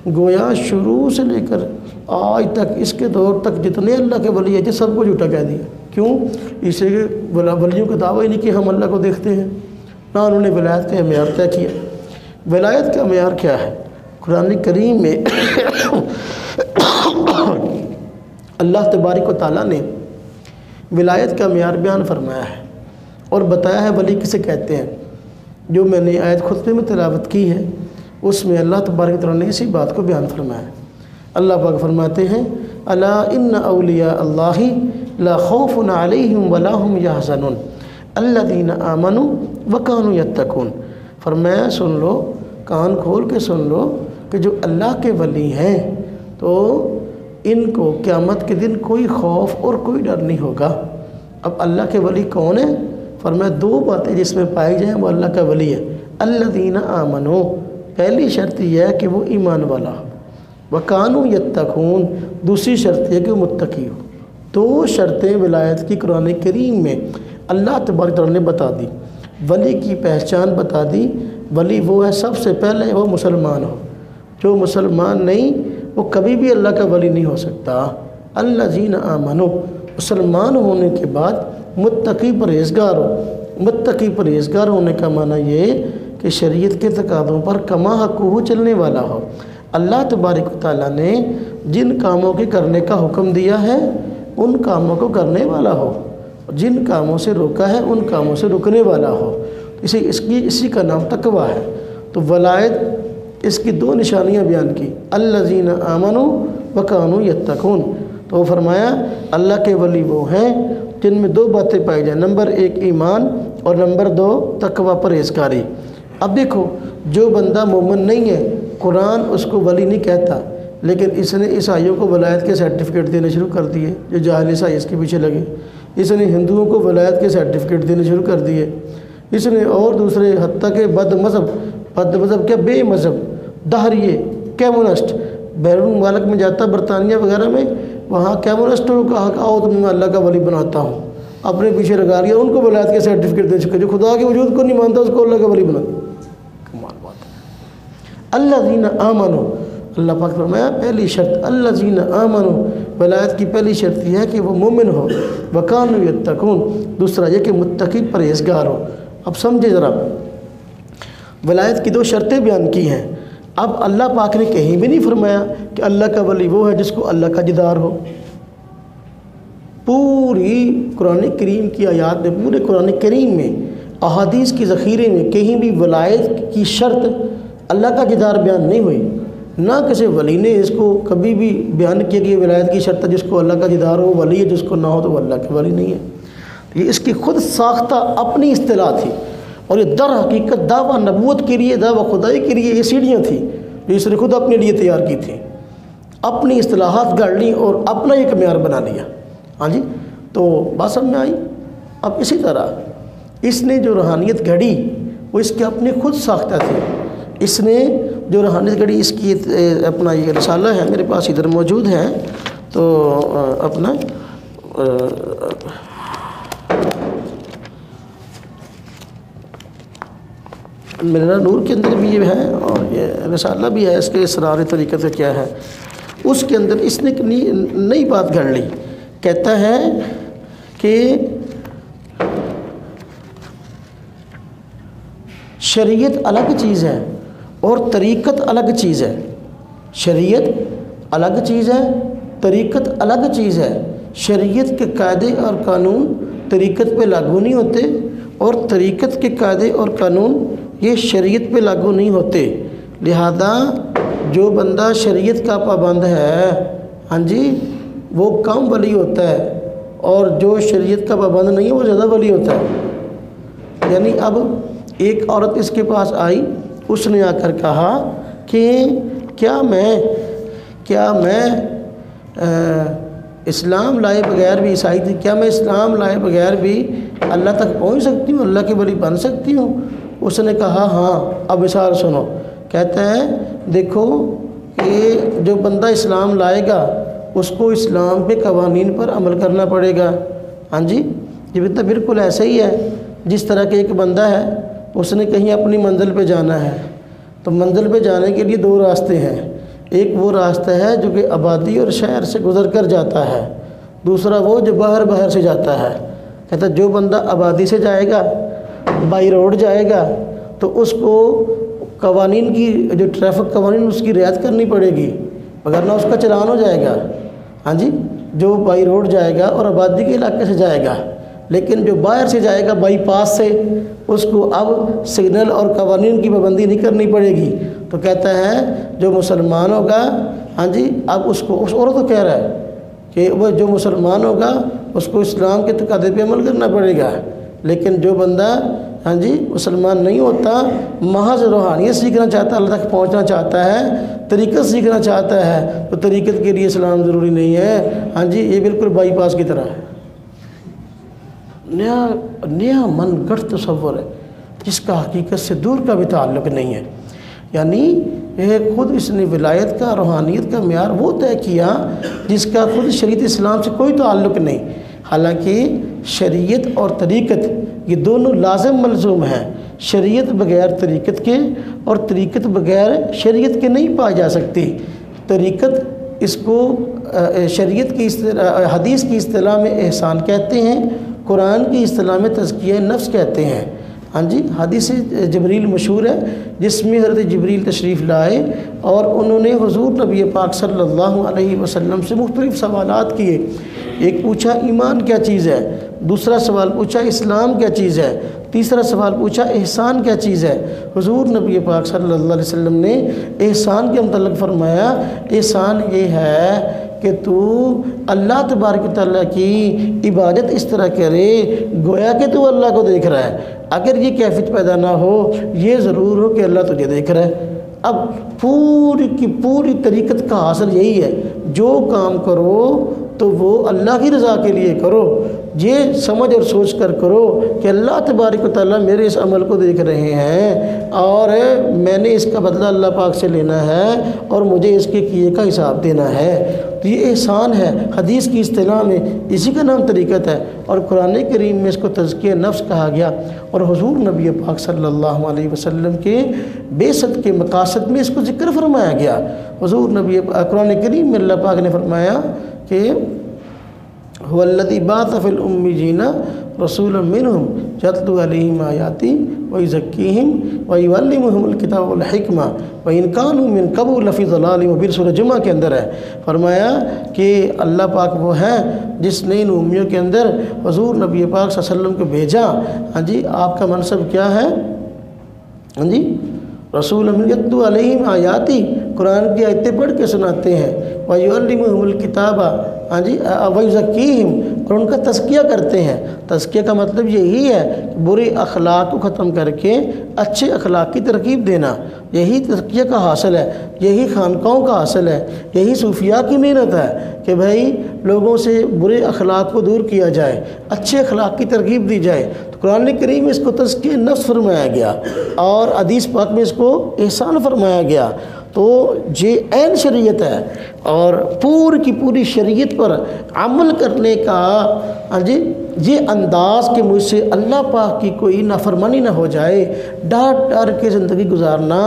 گویا شروع سے لے کر آج تک اس کے دور تک جتنے اللہ کے ولی ہیں سب کو جھوٹا کہہ دیا۔ کیوں؟ اسے ولیوں کا دعویٰ ہی نہیں کہ ہم اللہ کو دیکھتے ہیں، نہ انہوں نے ولایت کا معیار طے کیا۔ ولایت کا معیار کیا ہے؟ قرآن کریم میں اللہ تبارک و تعالیٰ نے ولایت کا معیار بیان فرمایا ہے۔ اور بتایا ہے ولی کسے کہتے ہیں۔ جو میں نے آیت خطبے میں تلاوت کی ہے اس میں اللہ تبارک و تعالیٰ نے اسی بات کو بیان فرمایا ہے۔ اللہ پاک فرماتے ہیں الا ان اولیاء اللہ لا خوف علیہم ولا هم یحزنون الذین آمنوا وکانوا یتقون۔ فرمایا سن لو، کان کھول کے سن لو کہ جو اللہ کے ولی ہیں تو ان کو قیامت کے دن کوئی خوف اور کوئی ڈر نہیں ہوگا۔ اب اللہ کے ولی کون ہیں؟ فرمایا دو باتیں جس میں پائی جائیں وہ اللہ کا ولی ہے۔ الذین آمنوا، پہلی شرط یہ ہے کہ وہ ایمان والا ہو، وکانوا یتقون، دوسری شرط یہ کہ وہ متقی ہو۔ دو شرطیں ولایت کی قرآن کریم میں اللہ تبارک تعالیٰ نے بتا دی، ولی کی پہچان بتا دی۔ ولی وہ ہے سب سے پہلے وہ مسلمان ہو، جو مسلمان نہیں وہ کبھی بھی اللہ کا ولی نہیں ہو سکتا۔ الذین آمنوا، مسلمان ہونے کے بعد متقی پرہیزگار ہو۔ متقی پرہیزگار ہونے کا معنی یہ کہ شریعت کے تقاضوں پر کما حقہ چلنے والا ہو۔ اللہ تبارک و تعالیٰ نے جن کاموں کے کرنے کا حکم دیا ہے ان کاموں کو کرنے والا ہو، جن کاموں سے روکا ہے ان کاموں سے رکنے والا ہو۔ اسی کا نام تقویٰ ہے۔ تو ولایت اس کی دو نشانیاں بیان کی، الذین آمنوا وکانوا یتقون۔ تو وہ فرمایا اللہ کے ولی وہ ہیں جن میں دو باتیں پائی جائیں، نمبر ایک ایمان اور نمبر دو تقویٰ پرہیزگاری۔ اب دیکھو جو بندہ مومن نہیں ہے قرآن اس کو ولی نہیں کہتا، لیکن اس نے عیسائیوں کو ولایت کے سرٹیفکیٹ دینے شروع کر دیے، جو جاہل عیسائی اس کے پیچھے لگے۔ اس نے ہندوؤں کو ولایت کے سرٹیفکیٹ دینے شروع کر دیے۔ اس نے اور دوسرے حتیٰ کہ بد مذہب کیا، بے مذہب، دہریے، کیمونسٹ، بیرون ممالک میں جاتا برطانیہ وغیرہ میں، وہاں کیمونسٹوں کو کہا آؤ تم میں اللہ کا ولی بناتا ہوں، اپنے پیچھے لگا لیا، ان کو ولایت کے سرٹیفکیٹ دے چکے۔ جو خدا کے وجود کو نہیں مانتا اس کو اللہ کا ولی بناتا۔ کمال بات ہے۔ الذین آمنوا، اللہ پاک فرمایا پہلی شرط الذین آمنوا، ولایت کی پہلی شرط یہ ہے کہ وہ مومن ہو، وکانوا یتقون، دوسرا یہ کہ متقی پرہیزگار ہو۔ اب سمجھے ذرا، ولایت کی دو شرطیں بیان کی ہیں۔ اب اللہ پاک نے کہیں بھی نہیں فرمایا کہ اللہ کا ولی وہ ہے جس کو اللہ کا دیدار ہو۔ پوری قرآن کریم کی آیات میں، پورے قرآن کریم میں، احادیث کی ذخیرے میں کہیں بھی ولایت کی شرط اللہ کا دیدار بیان نہیں ہوئی۔ نہ کسی ولی نے اس کو کبھی بھی بیان کیا کہ یہ ولایت کی شرط ہے جس کو اللہ کا دیدار ہو ولی ہے، جس کو نہ ہو تو وہ اللہ کا ولی نہیں ہے۔ یہ اس کی خود ساختہ اپنی اصطلاح تھی، اور یہ در حقیقت دعویٰ نبوت کے لیے، دعویٰ خدائی کے لیے یہ سیڑھیاں تھیں جو اس نے خود اپنے لیے تیار کی تھیں، اپنی اصطلاحات گاڑ لی اور اپنا ایک معیار بنا لیا۔ ہاں جی، تو بات سمجھ میں آئی۔ اب اسی طرح اس نے جو روحانیت گھڑی وہ اس کے اپنے خود ساختہ تھے۔ اس نے جو روحانیت گھڑی، اس کی اپنا یہ رسالہ ہے میرے پاس ادھر موجود ہے، تو اپنا میرا نور کے اندر بھی یہ ہے اور یہ رسالہ بھی ہے، اس کے اسرار طریقت سے کیا ہے، اس کے اندر اس نے نئی بات گھڑ لی۔ کہتا ہے کہ شریعت الگ چیز ہے اور طریقت الگ چیز ہے۔ شریعت الگ چیز ہے، طریقت الگ چیز ہے۔ شریعت کے قاعدے اور قانون طریقت پہ لاگو نہیں ہوتے، اور طریقت کے قاعدے اور قانون یہ شریعت پہ لاگو نہیں ہوتے۔ لہذا جو بندہ شریعت کا پابند ہے، ہاں جی، وہ کم ولی ہوتا ہے، اور جو شریعت کا پابند نہیں ہے وہ زیادہ ولی ہوتا ہے۔ یعنی اب ایک عورت اس کے پاس آئی، اس نے آ کر کہا کہ کیا میں اسلام لائے بغیر بھی، عیسائی تھی، کیا میں اسلام لائے بغیر بھی اللہ تک پہنچ سکتی ہوں، اللہ کی ولی بن سکتی ہوں؟ اس نے کہا ہاں۔ اب اشار سنو، کہتا ہے دیکھو کہ جو بندہ اسلام لائے گا اس کو اسلام کے قوانین پر عمل کرنا پڑے گا۔ ہاں جی، یہ بھی تو بالکل ایسا ہی ہے جس طرح کہ ایک بندہ ہے، اس نے کہیں اپنی منزل پہ جانا ہے، تو منزل پہ جانے کے لیے دو راستے ہیں۔ ایک وہ راستہ ہے جو کہ آبادی اور شہر سے گزر کر جاتا ہے، دوسرا وہ جو باہر سے جاتا ہے۔ کہتا ہے جو بندہ آبادی سے جائے گا، بائی روڈ جائے گا، تو اس کو قوانین کی، جو ٹریفک قوانین اس کی رعایت کرنی پڑے گی، وگرنہ اس کا چلان ہو جائے گا۔ ہاں جی، جو بائی روڈ جائے گا اور آبادی کے علاقے سے جائے گا، لیکن جو باہر سے جائے گا بائی پاس سے، اس کو اب سگنل اور قوانین کی پابندی نہیں کرنی پڑے گی۔ تو کہتا ہے جو مسلمان ہوگا، ہاں جی، اب اس کو اس عورت کو کہہ رہا ہے کہ وہ جو مسلمان ہوگا اس کو اسلام کے تقاضے پہ عمل کرنا پڑے گا، لیکن جو بندہ ہاں جی مسلمان نہیں ہوتا، محض روحانیت سیکھنا چاہتا ہے، اللہ تک پہنچنا چاہتا ہے، طریقت سیکھنا چاہتا ہے، تو طریقت کے لیے اسلام ضروری نہیں ہے۔ ہاں جی، یہ بالکل بائی پاس کی طرح ہے، نیا من گڑھ تصور ہے جس کا حقیقت سے دور کا بھی تعلق نہیں ہے۔ یعنی یہ خود اس نے ولایت کا، روحانیت کا معیار وہ طے کیا جس کا خود شریعت اسلام سے کوئی تعلق نہیں، حالانکہ شریعت اور طریقت یہ دونوں لازم ملزوم ہیں۔ شریعت بغیر طریقت کے اور طریقت بغیر شریعت کے نہیں پائی جا سکتی۔ طریقت اس کو شریعت کی حدیث کی اصطلاح میں احسان کہتے ہیں، قرآن کی اصطلاح میں تزکیہ نفس کہتے ہیں۔ ہاں جی، حدیث جبریل مشہور ہے جس میں حضرت جبریل تشریف لائے اور انہوں نے حضور نبی پاک صلی اللہ علیہ وسلم سے مختلف سوالات کیے۔ ایک پوچھا ایمان کیا چیز ہے، دوسرا سوال پوچھا اسلام کیا چیز ہے، تیسرا سوال پوچھا احسان کیا چیز ہے۔ حضور نبی پاک صلی اللہ علیہ وسلم نے احسان کے متعلق فرمایا، احسان یہ ہے کہ تو اللہ تبارک و تعالیٰ کی عبادت اس طرح کرے گویا کہ تو اللہ کو دیکھ رہا ہے۔ اگر یہ کیفیت پیدا نہ ہو، یہ ضرور ہو کہ اللہ تجھے دیکھ رہا ہے۔ اب پوری کی پوری طریقت کا حاصل یہی ہے، جو کام کرو تو وہ اللہ کی رضا کے لیے کرو، یہ سمجھ اور سوچ کر کرو کہ اللہ تبارک و تعالیٰ میرے اس عمل کو دیکھ رہے ہیں اور میں نے اس کا بدلہ اللہ پاک سے لینا ہے اور مجھے اس کے کیے کا حساب دینا ہے۔ تو یہ احسان ہے، حدیث کی اصطلاح میں اسی کا نام طریقت ہے، اور قرآن کریم میں اس کو تزکیہ نفس کہا گیا، اور حضور نبی پاک صلی اللہ علیہ وسلم کے بعثت کے مقاصد میں اس کو ذکر فرمایا گیا۔ حضور نبی قرآن کریم میں اللہ پاک نے فرمایا کہ هو الذی بعث فی الامیین رسولا منہم یتلو علیہم آیاتی ویزکیہم ویعلمہم الکتاب والحکمہ وإن کانوا من قبل لفی ضلال مبین۔ سورہ جمعہ کے اندر ہے، فرمایا کہ اللہ پاک وہ ہے جس نے ان امیوں کے اندر حضور نبی پاک صلی اللہ علیہ وسلم کو بھیجا۔ ہاں جی، آپ کا منصب کیا ہے؟ ہاں جی، رسول یتلو علیہم آیاتی، قرآن کی آیتیں پڑھ کے سناتے ہیں، ویعلمہم الکتاب، ہاں جی، ویزکیہم، اور ان کا تزکیہ کرتے ہیں۔ تزکیہ کا مطلب یہی ہے کہ برے اخلاق کو ختم کر کے اچھے اخلاق کی ترغیب دینا، یہی تزکیہ کا حاصل ہے، یہی خانقاہوں کا حاصل ہے، یہی صوفیاء کی محنت ہے کہ بھائی لوگوں سے برے اخلاق کو دور کیا جائے، اچھے اخلاق کی ترغیب دی جائے۔ تو قرآن کریم میں اس کو تزکیہ نفس فرمایا گیا اور حدیث پاک میں اس کو احسان فرمایا گیا۔ تو یہ عین شریعت ہے، اور پوری کی پوری شریعت پر عمل کرنے کا ہاں جی یہ انداز کہ مجھ سے اللہ پاک کی کوئی نافرمانی نہ ہو جائے، ڈر کے زندگی گزارنا،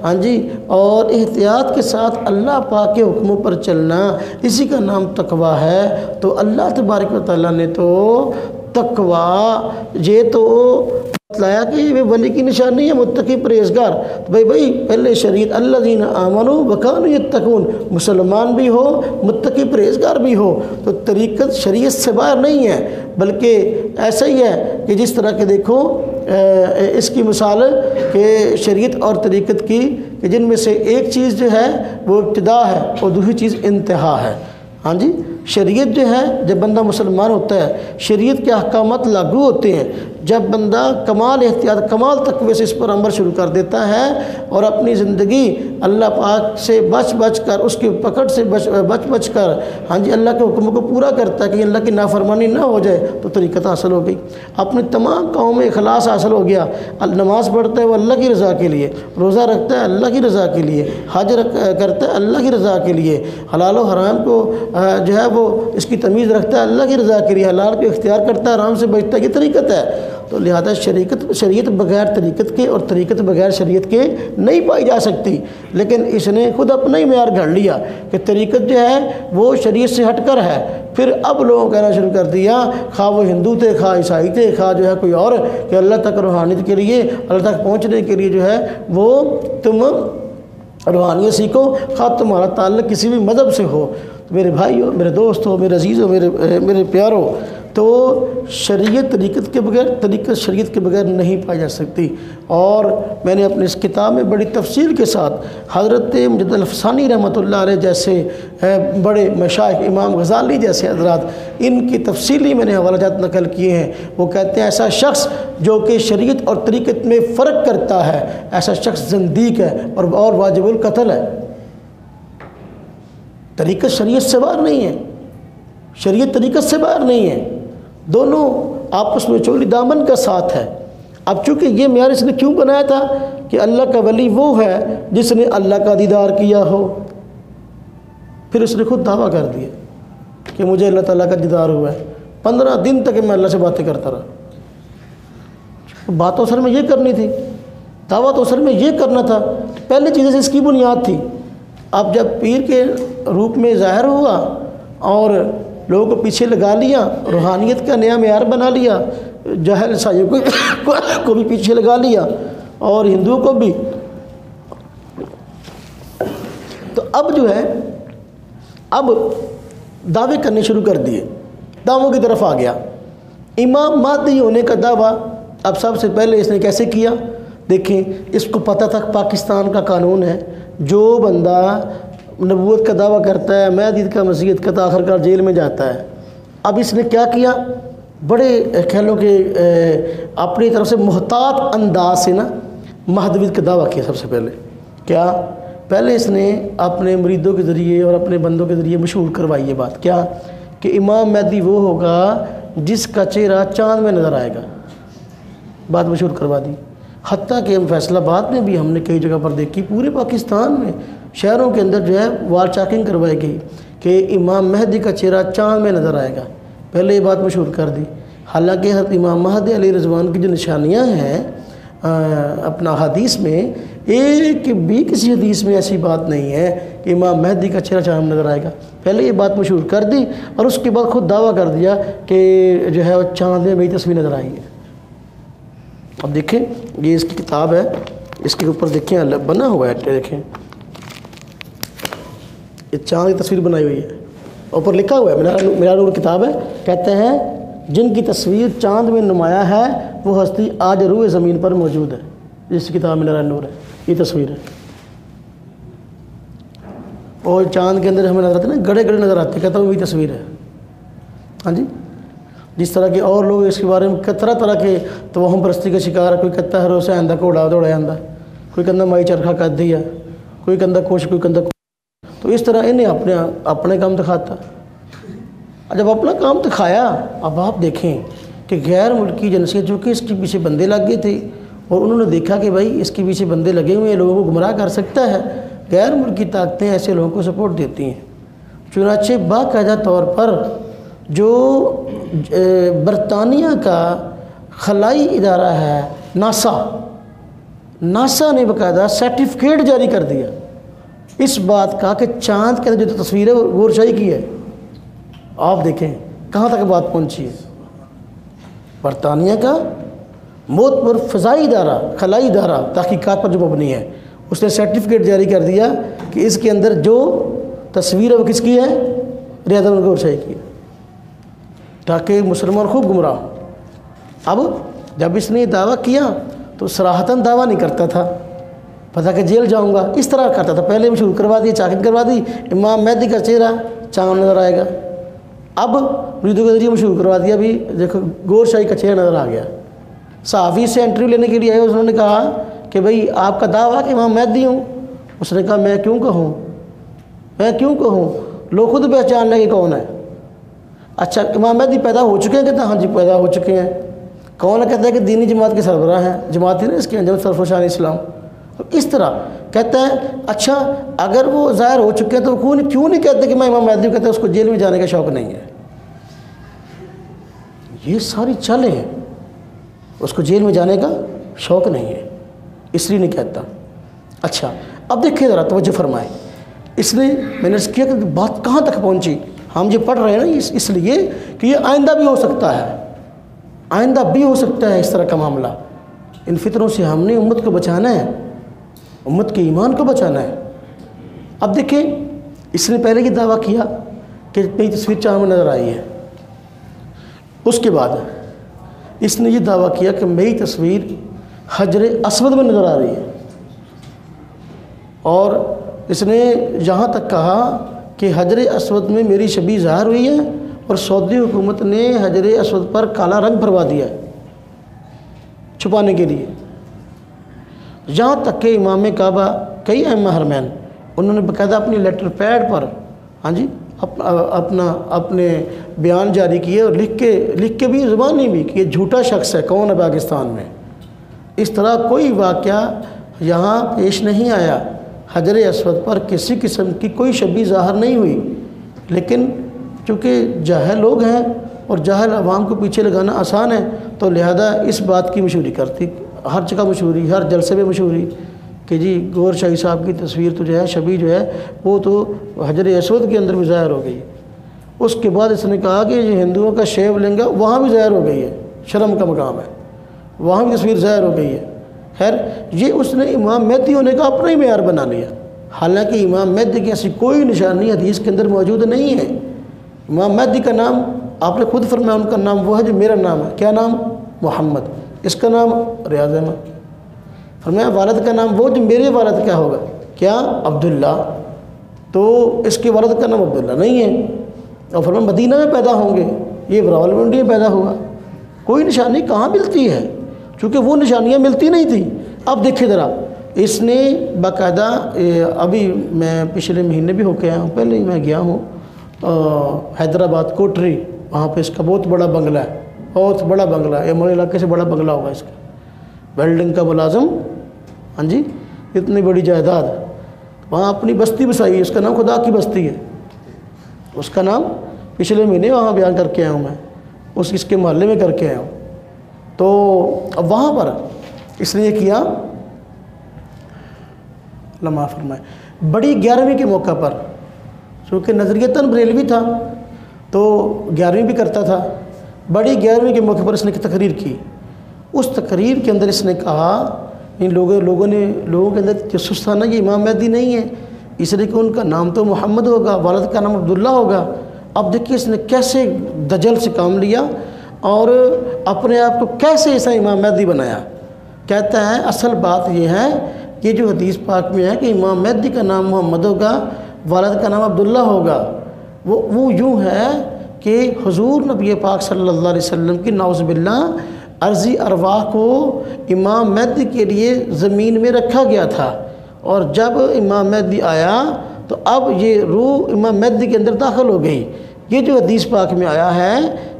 ہاں جی، اور احتیاط کے ساتھ اللہ پاک کے حکموں پر چلنا، اسی کا نام تقویٰ ہے۔ تو اللہ تبارک و تعالیٰ نے تو تقویٰ یہ تو بتلایا کہ یہ ولی کی نشانی ہے، متقی پرہیزگار۔ تو بھائی پہلے شریعت الذین آمنوا وکانوا یتقون، مسلمان بھی ہو، متقی پرہیزگار بھی ہو، تو طریقت شریعت سے باہر نہیں ہے، بلکہ ایسا ہی ہے کہ جس طرح کہ دیکھو اس کی مثال کہ شریعت اور طریقت کی کہ جن میں سے ایک چیز جو ہے وہ ابتدا ہے اور دوسری چیز انتہا ہے۔ ہاں جی، شریعت جو ہے جب بندہ مسلمان ہوتا ہے شریعت کے احکامات لاگو ہوتے ہیں، جب بندہ کمال احتیاط کمال تقوی سے اس پر عمل شروع کر دیتا ہے اور اپنی زندگی اللہ پاک سے بچ کر اس کی پکڑ سے بچ کر ہاں جی اللہ کے حکم کو پورا کرتا ہے کہ اللہ کی نافرمانی نہ ہو جائے، تو طریقت حاصل ہو گئی، اپنے تمام کاموں میں اخلاص حاصل ہو گیا۔ نماز پڑھتا ہے وہ اللہ کی رضا کے لیے، روزہ رکھتا ہے اللہ کی رضا کے لیے، حج کرتا ہے اللہ کی رضا کے لیے، حلال و حرام کو جو ہے وہ اس کی تمیز رکھتا ہے اللہ کی رضا کے لیے، حلال کو اختیار کرتا ہے، حرام سے بچتا ہے، یہ طریقت ہے۔ تو لہذا شریعت بغیر طریقت کے اور طریقت بغیر شریعت کے نہیں پائی جا سکتی، لیکن اس نے خود اپنا ہی معیار گھڑ لیا کہ طریقت جو ہے وہ شریعت سے ہٹ کر ہے۔ پھر اب لوگوں کہنا شروع کر دیا، خواہ وہ ہندو تھے، خواہ عیسائی تھے، خواہ جو ہے کوئی اور، کہ اللہ تک روحانیت کے لیے، اللہ تک پہنچنے کے لیے جو ہے وہ تم روحانیت سیکھو، خواہ تمہارا تعلق کسی بھی مذہب سے ہو۔ تو میرے بھائیو، میرے دوستو، میرے عزیزو، میرے پیارو، تو شریعت طریقت شریعت کے بغیر نہیں پائی جا سکتی۔ اور میں نے اپنے اس کتاب میں بڑی تفصیل کے ساتھ حضرت مجدد الافسانی رحمۃ اللہ علیہ جیسے بڑے مشائخ، امام غزالی جیسے حضرات، ان کی تفصیلی میں نے حوالہ جات نقل کیے ہیں۔ وہ کہتے ہیں ایسا شخص جو کہ شریعت اور طریقت میں فرق کرتا ہے، ایسا شخص زندیق ہے اور واجب القتل ہے۔ طریقت شریعت سے باہر نہیں ہے، شریعت طریقت سے باہر نہیں ہے، دونوں آپس میں چولی دامن کا ساتھ ہے۔ اب چونکہ یہ معیار اس نے کیوں بنایا تھا کہ اللہ کا ولی وہ ہے جس نے اللہ کا دیدار کیا ہو۔ پھر اس نے خود دعویٰ کر دیا کہ مجھے اللہ تعالیٰ کا دیدار ہوا ہے، 15 دن تک میں اللہ سے باتیں کرتا رہا۔ بات تو اصل میں یہ کرنی تھی، دعویٰ تو اصل میں یہ کرنا تھا، پہلی چیزیں سے اس کی بنیاد تھی۔ اب جب پیر کے روپ میں ظاہر ہوا اور لوگوں کو پیچھے لگا لیا، روحانیت کا نیا معیار بنا لیا، جاہل عیسائیوں کو بھی پیچھے لگا لیا اور ہندوؤں کو بھی، تو اب جو ہے اب دعوے کرنے شروع کر دیے، دعووں کی طرف آ گیا۔ امام مہدی ہونے کا دعویٰ اب سب سے پہلے اس نے کیسے کیا؟ دیکھیں، اس کو پتہ تھا پاکستان کا قانون ہے، جو بندہ نبوت کا دعویٰ کرتا ہے، مہدی کا مسیحیت کا، آخر کار جیل میں جاتا ہے۔ اب اس نے کیا کیا؟ بڑے کہہ لو کہ اپنی طرف سے محتاط انداز سے نا مہدویت کا دعویٰ کیا۔ سب سے پہلے کیا؟ پہلے اس نے اپنے مریدوں کے ذریعے اور اپنے بندوں کے ذریعے مشہور کروائی یہ بات، کیا کہ امام مہدی وہ ہوگا جس کا چہرہ چاند میں نظر آئے گا۔ بات مشہور کروا دی، حتیٰ کہ ہم فیصل آباد میں بھی ہم نے کئی جگہ پر دیکھی، پورے پاکستان میں شہروں کے اندر جو ہے وال چاکنگ کروائی گئی کہ امام مہدی کا چہرہ چاند میں نظر آئے گا۔ پہلے یہ بات مشہور کر دی، حالانکہ حضرت امام مہدی علیہ رضوان کی جو نشانیاں ہیں اپنا حدیث میں، ایک بھی کسی حدیث میں ایسی بات نہیں ہے کہ امام مہدی کا چہرہ چاند میں نظر آئے گا۔ پہلے یہ بات مشہور کر دی اور اس کے بعد خود دعویٰ کر دیا کہ جو ہے وہ چاند میں میری تصویر نظر آئی ہے۔ اب دیکھیں، یہ اس کی کتاب ہے، اس کے اوپر دیکھیں بنا ہوا ہے، دیکھیں یہ چاند کی تصویر بنائی ہوئی ہے، اوپر لکھا ہوا ہے، میرا نور کتاب ہے، کہتے ہیں جن کی تصویر چاند میں نمایاں ہے وہ ہستی آج روئے زمین پر موجود ہے۔ جس کتاب میں میرا نور ہے، یہ تصویر ہے، اور چاند کے اندر ہمیں نظر آتے ہیں نا، گڑے گڑے نظر آتے ہیں، کہتا ہوں وہی تصویر ہے۔ ہاں جی، جس طرح کے اور لوگ اس کے بارے میں طرح طرح کے توہم پرستی کا شکار ہے، کوئی کہتا ہے ہروسے آندہ کو اڑا دوڑا آندہ، کوئی کہتا مائی چرخہ کر دیا، کوئی کہتا کوش، کوئی کہتا تو اس طرح انہیں اپنے کام دکھاتا۔ جب اپنا کام دکھایا، اب آپ دیکھیں کہ غیر ملکی ایجنسیاں جو کہ اس کے پیچھے بندے لگ گئے تھے اور انہوں نے دیکھا کہ بھائی اس کے پیچھے بندے لگے ہوئے ہیں، لوگوں کو گمراہ کر سکتا ہے، غیر ملکی طاقتیں ایسے لوگوں کو سپورٹ دیتی ہیں۔ چنانچہ باقاعدہ طور پر جو برطانیہ کا خلائی ادارہ ہے ناسا نے باقاعدہ سرٹیفکیٹ جاری کر دیا اس بات کا کہ چاند کے اندر جو تصویر ہے وہ غورشائی کی ہے۔ آپ دیکھیں کہاں تک بات پہنچی ہے۔ برطانیہ کا معتبر فضائی ادارہ، خلائی ادارہ، تحقیقات پر جو مبنی ہے، اس نے سرٹیفکیٹ جاری کر دیا کہ اس کے اندر جو تصویر ہے وہ کس کی ہے؟ ریاض احمد غورشائی کی ہے، تاکہ مسلمان خوب گمراہ۔ اب جب اس نے دعویٰ کیا تو صراحتاً دعویٰ نہیں کرتا تھا، پتہ کہ جیل جاؤں گا، اس طرح کرتا تھا۔ پہلے مشہور کروا دی، چاکن کروا دی، امام مہدی کا چہرہ چاند نظر آئے گا۔ اب مریدوں کے ذریعے مشہور کروا دیا، بھی دیکھو غورشائی کا چہرہ نظر آ گیا۔ صحافی سے انٹرویو لینے کے لیے آئے، انہوں نے کہا کہ بھئی آپ کا دعویٰ کہ امام مہدی ہوں۔ اس نے کہا میں کیوں کہوں، لوگ خود پہچان لیں کہ کون ہے۔ اچھا امام مہدی پیدا ہو چکے ہیں؟ کہتے ہیں ہاں جی پیدا ہو چکے ہیں۔ کون ہے؟ کہتا ہے کہ دینی جماعت کے سربراہ ہیں، جماعت ہی نا اس کے انجمن سرفرشان اسلام۔ اس طرح کہتا ہے اچھا اگر وہ ظاہر ہو چکے ہیں تو کیوں نہیں کہتے کہ میں امام مہدی ہوں؟ کہتے ہیں اس کو جیل میں جانے کا شوق نہیں ہے۔ یہ ساری چالیں ہیں، اس کو جیل میں جانے کا شوق نہیں ہے، اس لیے نہیں کہتا۔ اچھا اب دیکھیں ذرا توجہ فرمائیں، اس لیے میں نے کیا کہ بات کہاں تک پہنچی۔ ہم جو پڑھ رہے ہیں نا اس لیے کہ یہ آئندہ بھی ہو سکتا ہے، آئندہ بھی ہو سکتا ہے اس طرح کا معاملہ۔ ان فتنوں سے ہم نے امت کو بچانا ہے، امت کے ایمان کو بچانا ہے۔ اب دیکھیں اس نے پہلے یہ دعویٰ کیا کہ نئی تصویر چاند میں نظر آئی ہے۔ اس کے بعد اس نے یہ دعویٰ کیا کہ میری تصویر حجر اسود میں نظر آ رہی ہے، اور اس نے یہاں تک کہا کہ حجر اسود میں میری شبیہ ظاہر ہوئی ہے، اور سعودی حکومت نے حجر اسود پر کالا رنگ بھروا دیا ہے چھپانے کے لیے۔ یہاں تک کہ امام کعبہ کئی ائمہ حرمین انہوں نے باقاعدہ اپنی لیٹر پیڈ پر اپنے بیان جاری کیے، اور لکھ کے بھی زبانی بھی کہ یہ جھوٹا شخص ہے، کون ہے پاکستان میں۔ اس طرح کوئی واقعہ یہاں پیش نہیں آیا، حجر اسود پر کسی قسم کی کوئی شبیہ ظاہر نہیں ہوئی، لیکن چونکہ جاہل لوگ ہیں اور جاہل عوام کو پیچھے لگانا آسان ہے، تو لہذا اس بات کی مشہوری کرتی، ہر جگہ مشہوری، ہر جلسے میں مشہوری کہ جی گور شاہی صاحب کی تصویر تو جو ہے شبیہ جو ہے وہ تو حجر اسود کے اندر بھی ظاہر ہو گئی۔ اس کے بعد اس نے کہا کہ یہ ہندوؤں کا شیو لنگ ہے، وہاں بھی ظاہر ہو گئی ہے، شرم کا مقام ہے، وہاں بھی تصویر ظاہر ہو گئی ہے۔ خیر، یہ اس نے امام مہدی ہونے کا اپنا ہی معیار بنا لیا، حالانکہ امام مہدی کی ایسی کوئی نشانی حدیث کے اندر موجود نہیں ہے۔ امام مہدی کا نام آپ نے خود فرمایا، ان کا نام وہ ہے جو میرا نام ہے۔ کیا نام؟ محمد۔ اس کا نام ریاض احمد۔ فرمایا والد کا نام وہ جو میرے والد کیا ہوگا؟ کیا؟ عبداللہ۔ تو اس کے والد کا نام عبداللہ نہیں ہے، اور فرمایا مدینہ میں پیدا ہوں گے، یہ راولپنڈی میں پیدا ہوا۔ کوئی نشانی کہاں ملتی ہے؟ چونکہ وہ نشانیاں ملتی نہیں تھیں۔ اب دیکھیں ذرا، اس نے باقاعدہ ابھی میں پچھلے مہینے بھی ہو کے آیا ہوں، پہلے ہی میں گیا ہوں حیدرآباد کوٹری، وہاں پہ اس کا بہت بڑا بنگلہ ہے، بہت بڑا بنگلہ ہے، ہمارے علاقے سے بڑا بنگلہ ہوگا اس کا، ویلڈنگ کا ملازم، ہاں جی، اتنی بڑی جائیداد، وہاں اپنی بستی بسائی ہے، اس کا نام خدا کی بستی ہے، اس کا نام پچھلے مہینے وہاں بیان کر کے آیا ہوں میں، اس کے محلے میں کر کے آیا ہوں۔ تو اب وہاں پر اس نے یہ کیا، لمحہ فرمائے، بڑی 11ویں کے موقع پر، چونکہ نظریتاً بریلوی تھا تو 11ویں بھی کرتا تھا، بڑی 11ویں کے موقع پر اس نے ایک تقریر کی۔ اس تقریر کے اندر اس نے کہا، ان لوگوں کے اندر جسوس تھا نا، یہ امام مہدی نہیں ہے، اس لیے کہ ان کا نام تو محمد ہوگا، والد کا نام عبداللہ ہوگا۔ اب دیکھیے اس نے کیسے دجل سے کام لیا اور اپنے آپ کو کیسے ایسا امام مہدی بنایا۔ کہتا ہے اصل بات یہ ہے کہ جو حدیث پاک میں ہے کہ امام مہدی کا نام محمد ہوگا، والد کا نام عبداللہ ہوگا، وہ یوں ہے کہ حضور نبی پاک صلی اللہ علیہ وسلم کی نعوذ باللہ عرضی ارواح کو امام مہدی کے لیے زمین میں رکھا گیا تھا، اور جب امام مہدی آیا تو اب یہ روح امام مہدی کے اندر داخل ہو گئی۔ یہ جو حدیث پاک میں آیا ہے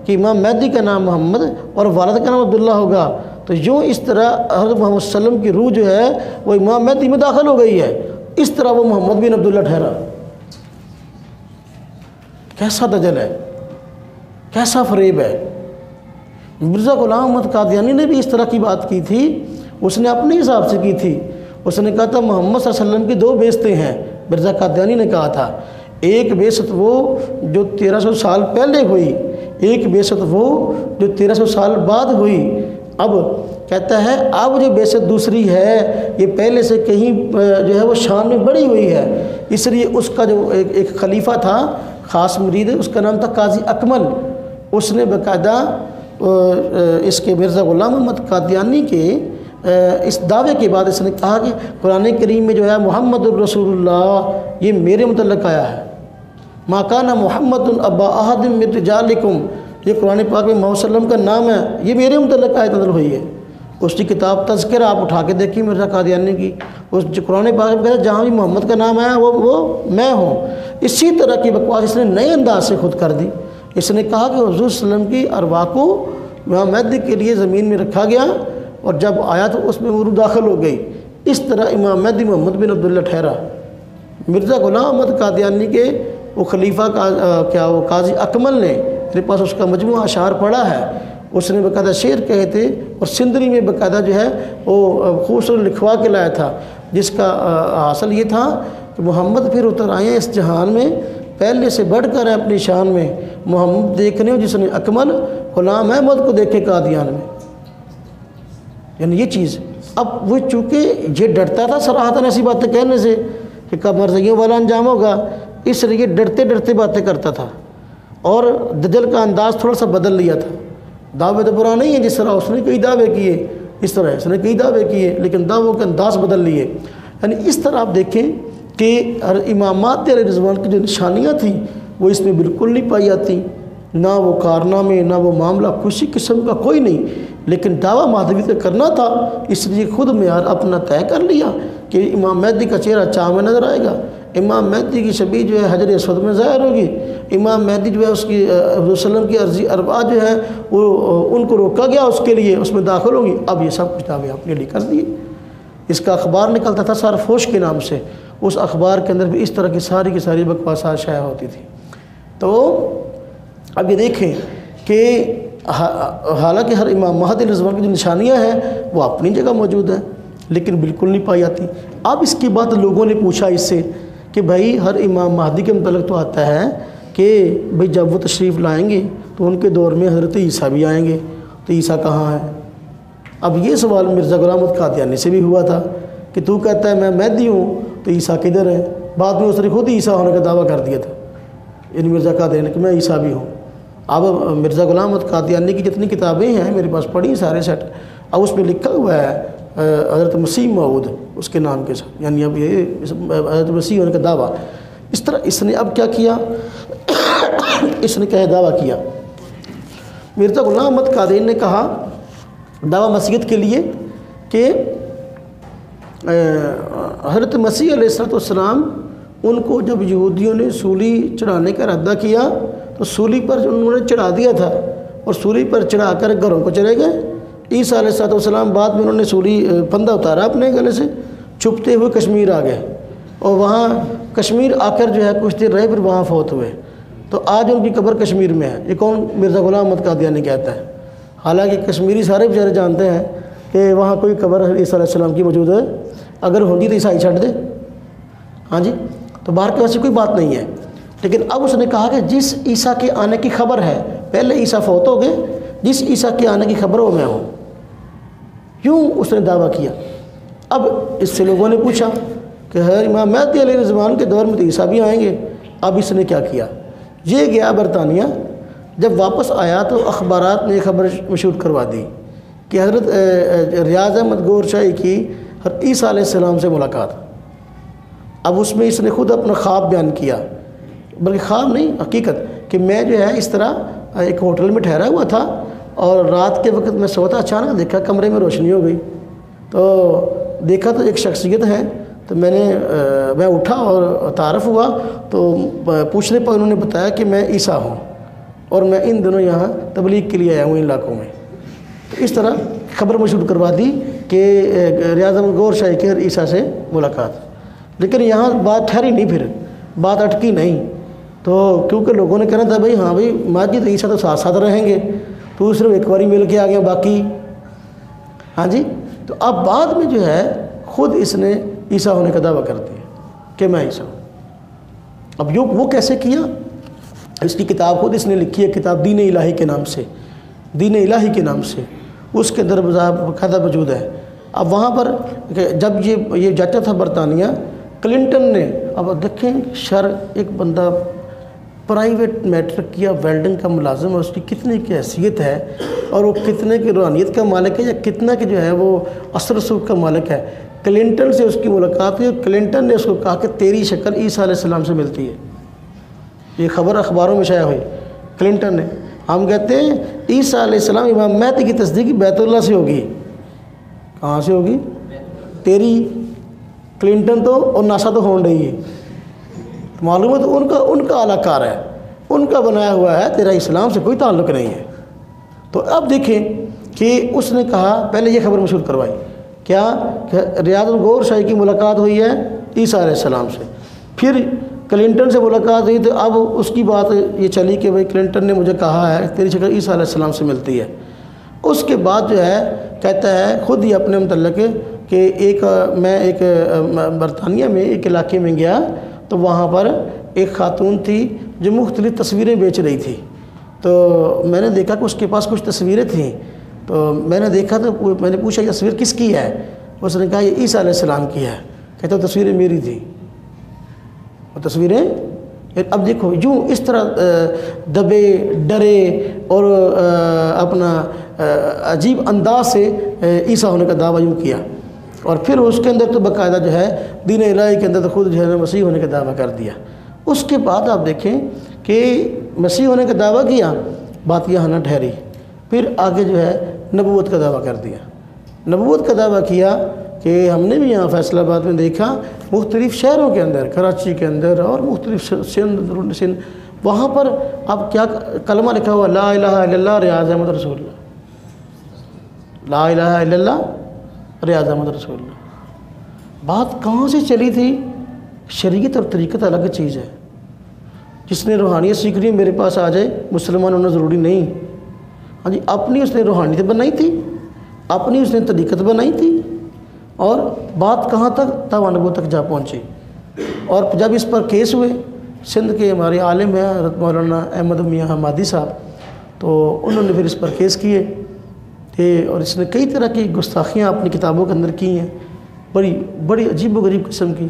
کہ امام مہدی کا نام محمد اور والد کا نام عبداللہ ہوگا، تو یوں اس طرح حضرت محمد صلی اللہ علیہ وسلم کی روح جو ہے وہ امام مہدی میں داخل ہو گئی ہے، اس طرح وہ محمد بن عبداللہ ٹھہرا۔ کیسا دجل ہے، کیسا فریب ہے۔ مرزا غلام احمد قادیانی نے بھی اس طرح کی بات کی تھی، اس نے اپنے حساب سے کی تھی۔ اس نے کہا تھا محمد صلی اللہ علیہ وسلم کی 2 بعثتیں ہیں، مرزا قادیانی نے کہا تھا، ایک بعثت وہ جو 1300 سال پہلے ہوئی، ایک بعثت وہ جو 1300 سال بعد ہوئی۔ اب کہتا ہے اب جو بعثت دوسری ہے یہ پہلے سے کہیں جو ہے وہ شان میں بڑھی ہوئی ہے، اس لیے اس کا جو ایک خلیفہ تھا خاص مرید، اس کا نام تھا قاضی اکمل، اس نے باقاعدہ اس کے مرزا غلام احمد قادیانی کے اس دعوے کے بعد اس نے کہا کہ قرآن کریم میں جو ہے محمد الرسول اللہ یہ میرے متعلق آیا ہے، ما کان محمد ابا احد من رجالکم، یہ قرآن پاک میں محمد صلی اللہ علیہ وسلم کا نام ہے، یہ میرے متعلق آیت نازل ہوئی ہے۔ اس کی کتاب تذکرہ آپ اٹھا کے دیکھیں مرزا قادیانی کی، اس قرآن پاک میں کہتا ہے جہاں بھی محمد کا نام آیا وہ میں ہوں۔ اسی طرح کی بکواس اس نے نئے انداز سے خود کر دی۔ اس نے کہا کہ حضور صلی اللہ علیہ وسلم کی ارواح کو امام مہدی کے لیے زمین میں رکھا گیا، اور جب آیا تو اس میں وہ روح داخل ہو گئی۔ اس طرح امام مہدی محمد بن عبداللہ ٹھہرا۔ مرزا غلام احمد قادیانی کے وہ خلیفہ وہ قاضی اکمل نے، میرے پاس اس کا مجموعہ اشعار پڑھا ہے، اس نے باقاعدہ شعر کہے تھے، اور سندری میں باقاعدہ جو ہے وہ خوبصورت لکھوا کے لایا تھا، جس کا حاصل یہ تھا کہ محمد پھر اتر آئے اس جہان میں، پہلے سے بڑھ کر ہے اپنی شان میں، محمد دیکھنے ہو جس نے اکمل غلام احمد کو دیکھے قادیان میں، یعنی یہ چیز۔ اب وہ چونکہ یہ ڈرتا تھا صراحتاً ایسی باتیں کہنے سے کہ کب مرضیوں والا انجام ہوگا، اس لیے ڈرتے ڈرتے باتیں کرتا تھا، اور دجل کا انداز تھوڑا سا بدل لیا تھا۔ دعوے تو برا نہیں ہے، جس طرح اس نے کئی دعوے کیے، اس طرح اس نے کئی دعوے کیے، لیکن دعووں کے انداز بدل لیے۔ یعنی اس طرح آپ دیکھیں کہ امامات علیہ رضوان کی جو نشانیاں تھیں وہ اس میں بالکل نہیں پائی جاتی، نہ وہ کارنامے، نہ وہ معاملہ کسی قسم کا کوئی نہیں، لیکن دعویٰ مہدویت کا کرنا تھا، اس لیے خود معیار اپنا طے کر لیا کہ امام مہدی کا چہرہ چاند میں نظر آئے گا، امام مہدی کی شبیہ جو ہے حجر اسود میں ظاہر ہوگی، امام مہدی جو ہے اس کی حضور صلی اللہ علیہ وسلم کی عرضی اربعہ جو ہے وہ ان کو روکا گیا اس کے لیے، اس میں داخل ہوگی۔ اب یہ سب کچھ دعوے اپنے لیے کر دیے۔ اس کا اخبار نکلتا تھا سارفوش کے نام سے، اس اخبار کے اندر بھی اس طرح کی ساری بکواسات شائع ہوتی تھی۔ تو اب یہ دیکھیں کہ حالانکہ ہر امام مہدی علیہ السلام کی جو نشانیاں ہیں وہ اپنی جگہ موجود ہیں، لیکن بالکل نہیں پائی جاتی۔ اب اس کی بات لوگوں نے پوچھا اس سے کہ بھائی ہر امام مہدی کے متعلق تو آتا ہے کہ بھائی جب وہ تشریف لائیں گے تو ان کے دور میں حضرت عیسیٰ بھی آئیں گے، تو عیسیٰ کہاں ہے؟ اب یہ سوال مرزا غلام احمد قادیانی سے بھی ہوا تھا کہ تو کہتا ہے میں مہدی ہوں تو عیسیٰ کدھر ہے؟ بعد میں اس نے خود عیسیٰ ہونے کا دعویٰ کر دیا تھا، یعنی مرزا قادیانی کہ میں عیسیٰ بھی ہوں۔ اب مرزا غلام احمد قادیانی کی جتنی کتابیں ہیں میرے پاس پڑھی سارے سیٹ، اب اس میں لکھا ہوا ہے حضرت مسیح موعود اس کے نام کے ساتھ، یعنی اب یہ حضرت مسیح ہونے کا دعویٰ۔ اس طرح اس نے اب کیا کیا، اس نے کیا دعویٰ کیا؟ مرزا غلام احمد قادیانی نے کہا دعویٰ مسیحیت کے لیے کہ حضرت مسیح علیہ السلام ان کو جب یہودیوں نے سولی چڑھانے کا ارادہ کیا تو سولی پر انہوں نے چڑھا دیا تھا، اور سولی پر چڑھا کر گھروں کو چلے گئے۔ عیسیٰ علیہ السلام بعد میں انہوں نے سولی پھندا اتارا اپنے گلے سے، چھپتے ہوئے کشمیر آ گئے، اور وہاں کشمیر آ کر جو ہے کچھ دیر رہے، پھر وہاں فوت ہوئے۔ تو آج ان کی قبر کشمیر میں ہے۔ یہ کون؟ مرزا غلام احمد قادیانی کہتا ہے، حالانکہ کشمیری سارے بیچارے جانتے ہیں کہ وہاں کوئی قبر عیسیٰ علیہ السلام کی موجود ہے، اگر ہوندی تو عیسائی چھٹ دے، ہاں جی، تو باہر کے ویسے کوئی بات نہیں ہے۔ لیکن اب اس نے کہا کہ جس عیسیٰ کے آنے کی خبر ہے، پہلے عیسیٰ فوت ہو گئے، جس عیسیٰ کے آنے کی خبر وہ میں ہوں، یوں اس نے دعویٰ کیا۔ اب اس سے لوگوں نے پوچھا کہ ہر امام مہدی علیہ السلام کے دور میں تو عیسیٰ بھی آئیں گے۔ اب اس نے کیا کیا، یہ گیا برطانیہ، جب واپس آیا تو اخبارات نے خبر مشہور کروا دی کہ حضرت ریاض احمد گور شاہی کی عیسیٰ علیہ السلام سے ملاقات۔ اب اس میں اس نے خود اپنا خواب بیان کیا، بلکہ خواب نہیں حقیقت، کہ میں جو ہے اس طرح ایک ہوٹل میں ٹھہرا ہوا تھا اور رات کے وقت میں سوتا، اچانک دیکھا کمرے میں روشنی ہو گئی، تو دیکھا تو ایک شخصیت ہے، تو میں اٹھا اور تعارف ہوا، تو پوچھنے پر انہوں نے بتایا کہ میں عیسیٰ ہوں اور میں ان دنوں یہاں تبلیغ کے لیے آیا ہوں ان علاقوں میں۔ تو اس طرح خبر مشہور کروا دی کہ ریاض احمد گور شاہی کے عیسیٰ سے ملاقات۔ لیکن یہاں بات ٹھہری نہیں، پھر بات اٹکی نہیں، تو کیونکہ لوگوں نے کہنا تھا بھائی ہاں بھائی ماجد عیسیٰ تو ساتھ ساتھ رہیں گے، تو صرف ایک باری مل کے آ گیا باقی، ہاں جی۔ تو اب بعد میں جو ہے خود اس نے عیسیٰ ہونے کا دعویٰ کر دیا کہ میں عیسیٰ ہوں۔ اب وہ کیسے کیا؟ اس کی کتاب خود اس نے لکھی ہے، کتاب دین الہی کے نام سے، دین الہی کے نام سے، اس کے اندر باقاعدہ موجود ہے۔ اب وہاں پر جب یہ جاتا تھا برطانیہ، کلنٹن نے، اب دیکھیں شر، ایک بندہ پرائیویٹ میٹرک کیا، ویلڈنگ کا ملازم ہے، اس کی کتنے کی حیثیت ہے، اور وہ کتنے کی روحانیت کا مالک ہے، یا کتنا کہ جو ہے وہ اثر رسوخ کا مالک ہے۔ کلنٹن سے اس کی ملاقات ہوئی، اور کلنٹن نے اس کو کہا کہ تیری شکل عیسیٰ علیہ السلام سے ملتی ہے۔ یہ خبر اخباروں میں شائع ہوئی کلنٹن نے۔ ہم کہتے ہیں عیسیٰ علیہ السلام امام مہدی کی تصدیق بیت اللہ سے ہوگی، کہاں سے ہوگی؟ تیری کلنٹن تو اور ناسا تو ہون رہی ہے، معلوم ہے تو ان کا اعلیٰ کار ہے، ان کا بنایا ہوا ہے، تیرا اسلام سے کوئی تعلق نہیں ہے۔ تو اب دیکھیں کہ اس نے کہا، پہلے یہ خبر مشہور کروائی کیا کہ ریاض الغور شاہی کی ملاقات ہوئی ہے عیسیٰ علیہ السلام سے، پھر کلنٹن سے ملاقات ہوئی، تو اب اس کی بات یہ چلی کہ بھائی کلنٹن نے مجھے کہا ہے تیری شکل عیسیٰ علیہ السلام سے ملتی ہے۔ اس کے بعد جو ہے کہتا ہے خود ہی اپنے متعلق کہ میں ایک برطانیہ میں ایک علاقے میں گیا، تو وہاں پر ایک خاتون تھی جو مختلف تصویریں بیچ رہی تھی، تو میں نے دیکھا کہ اس کے پاس کچھ تصویریں تھیں، تو میں نے دیکھا تو میں نے پوچھا یہ تصویر کس کی ہے؟ اس نے کہا یہ عیسیٰ علیہ السلام کی ہے۔ کہتا وہ تصویریں میری تھیں، وہ تصویریں اب دیکھو یوں اس طرح دبے ڈرے اور اپنا عجیب انداز سے عیسیٰ ہونے کا دعویٰ یوں کیا، اور پھر اس کے اندر تو باقاعدہ جو ہے دین الہی کے اندر تو خود جو ہے مسیح ہونے کا دعویٰ کر دیا۔ اس کے بعد آپ دیکھیں کہ مسیح ہونے کا دعویٰ کیا، بات یہاں نہ ٹھہری، پھر آگے جو ہے نبوت کا دعویٰ کر دیا۔ نبوت کا دعویٰ کیا کہ ہم نے بھی یہاں فیصل آباد میں دیکھا، مختلف شہروں کے اندر، کراچی کے اندر اور مختلف سندھ، وہاں پر اب کیا کلمہ لکھا ہوا، لا الہ الا اللہ ریاض احمد رسول اللہ، لا الہ الا اللہ ریاض احمد رسول اللہ۔ بات کہاں سے چلی تھی؟ شریعت اور طریقت الگ چیز ہے۔ جس نے روحانیت سیکھنی ہے میرے پاس آ جائے، مسلمان ہونا ضروری نہیں۔ ہاں جی، اپنی اس نے روحانیت بنائی تھی، اپنی اس نے طریقت بنائی تھی، اور بات کہاں تک نبوت تک جا پہنچی۔ اور جب اس پر کیس ہوئے، سندھ کے ہمارے عالم ہیں حضرت مولانا احمد میاں حمادی صاحب، تو انہوں نے پھر اس پر کیس کیے تھے، اور اس نے کئی طرح کی گستاخیاں اپنی کتابوں کے اندر کی ہیں، بڑی عجیب و غریب قسم کی۔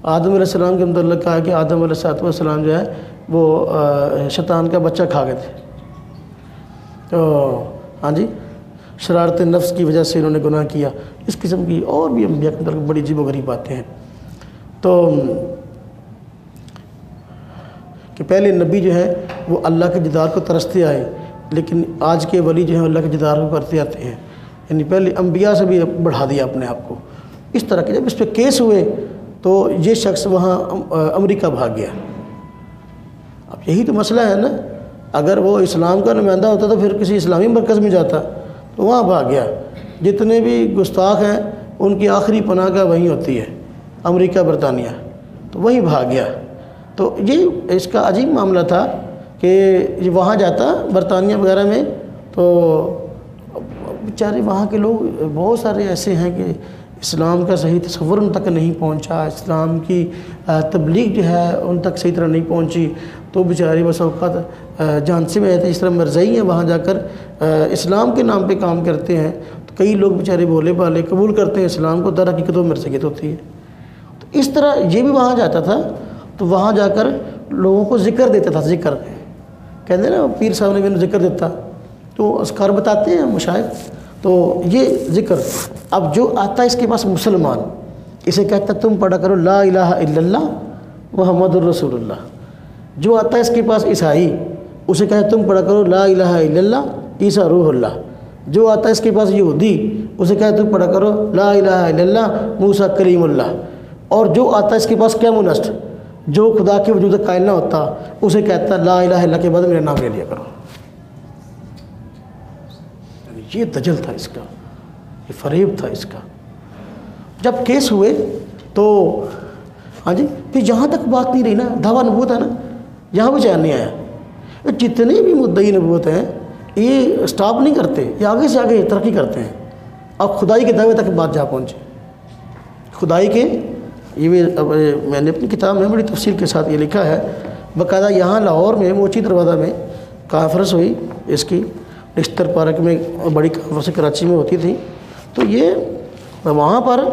آدم علیہ السلام کے اندر کہا کہ آدم علیہ السلام جو ہے وہ شیطان کا بچہ کھا گئے تھے، تو ہاں جی شرارت نفس کی وجہ سے انہوں نے گناہ کیا۔ اس قسم کی اور بھی انبیاء کے اندر بڑی عجیب و غریب باتیں ہیں۔ تو کہ پہلے نبی جو ہے وہ اللہ کے دیدار کو ترستے آئے، لیکن آج کے ولی جو ہیں اللہ کے دیدار کو کرتے آتے ہیں، یعنی پہلے انبیاء سے بھی بڑھا دیا اپنے آپ کو۔ اس طرح کے جب اس پہ کیس ہوئے تو یہ شخص وہاں امریکہ بھاگ گیا۔ اب یہی تو مسئلہ ہے نا، اگر وہ اسلام کا نمائندہ ہوتا تو پھر کسی اسلامی مرکز میں جاتا، تو وہاں بھاگ گیا۔ جتنے بھی گستاخ ہیں ان کی آخری پناہ گاہ وہیں ہوتی ہے، امریکہ برطانیہ، تو وہیں بھاگ گیا۔ تو یہ اس کا عجیب معاملہ تھا کہ یہ وہاں جاتا برطانیہ وغیرہ میں، تو بیچارے وہاں کے لوگ بہت سارے ایسے ہیں کہ اسلام کا صحیح تصور ان تک نہیں پہنچا، اسلام کی تبلیغ جو ہے ان تک صحیح طرح نہیں پہنچی، تو بیچارے بس اوقات جان سے میں جس طرح مرزائی ہیں وہاں جا کر اسلام کے نام پہ کام کرتے ہیں، تو کئی لوگ بیچارے بولے بالے قبول کرتے ہیں اسلام کو، در حقیقت وہ مرزیت ہوتی ہے۔ تو اس طرح یہ بھی وہاں جاتا تھا، تو وہاں جا کر لوگوں کو ذکر دیتا تھا، ذکر کہتے ہیں نا پیر صاحب نے بھی ذکر دیتا، تو اذکار بتاتے ہیں مشائخ، تو یہ ذکر اب جو آتا ہے اس کے پاس مسلمان، اسے کہتا ہے تم پڑھا کرو لا الہ الا اللہ محمد الرسول اللہ۔ جو آتا ہے اس کے پاس عیسائی، اسے کہتا ہے تم پڑھا کرو لا الہ الا اللہ عیسیٰ روح اللہ۔ جو آتا ہے اس کے پاس یہودی، اسے کہتا ہے تم پڑھا کرو لا الہ الا اللہ موسیٰ کلیم اللہ۔ اور جو آتا ہے اس کے پاس کیمونسٹ، جو خدا کے وجود قائل نہ ہوتا، اسے کہتا ہے لا الہ الا اللہ کے بعد میرا نام لے لیا کرو۔ یہ دجل تھا اس کا، یہ فریب تھا اس کا۔ جب کیس ہوئے تو ہاں جی پھر جہاں تک بات نہیں رہی نا، دعویٰ نبوت ہے نا، یہاں بھی چین نہیں آیا۔ جتنے بھی مدعی نبوت ہیں یہ سٹاپ نہیں کرتے، یہ آگے سے آگے ترقی کرتے ہیں، اب خدائی کے دعوے تک بات جا پہنچے، خدائی کے۔ یہ میں نے اپنی کتاب میں بڑی تفصیل کے ساتھ یہ لکھا ہے، باقاعدہ یہاں لاہور میں موچی دروازہ میں کانفرنس ہوئی اس کی، نشتر پارک میں بڑی کانفرنس کراچی میں ہوتی تھی، تو یہ وہاں پر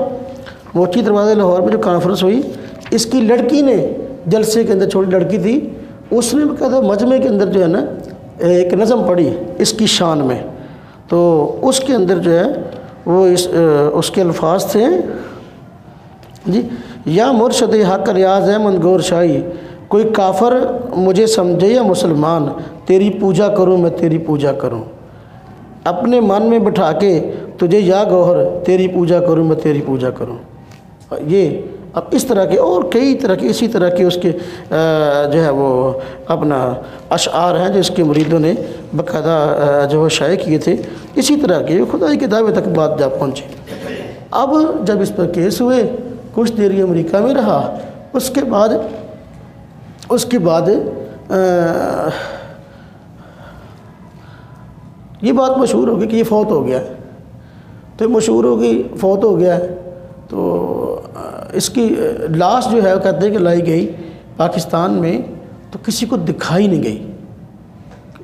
موچی دروازہ لاہور میں جو کانفرنس ہوئی، اس کی لڑکی نے جلسے کے اندر، چھوٹی لڑکی تھی، اس نے باقاعدہ مجمع کے اندر جو ہے نا ایک نظم پڑھی اس کی شان میں، تو اس کے اندر جو ہے وہ اس کے الفاظ تھے جی، یا مرشد حق ریاض احمد گور شاہی، کوئی کافر مجھے سمجھے یا مسلمان، تیری پوجا کروں میں تیری پوجا کروں، اپنے من میں بٹھا کے تجھے یا گوہر، تیری پوجا کروں میں تیری پوجا کروں۔ یہ اب اس طرح کے اور کئی طرح کے اسی طرح کے اس کے جو ہے وہ اپنا اشعار ہیں جو اس کے مریدوں نے باقاعدہ جو شائع کیے تھے، اسی طرح کے خدائی کے دعوے تک بات جا پہنچی۔ اب جب اس پر کیس ہوئے، کچھ دیر یہ امریکہ میں رہا، اس کے بعد یہ بات مشہور ہوگی کہ یہ فوت ہو گیا، تو مشہور ہوگی فوت ہو گیا، تو اس کی لاش جو ہے وہ کہتے ہیں کہ لائی گئی پاکستان میں، تو کسی کو دکھائی نہیں گئی،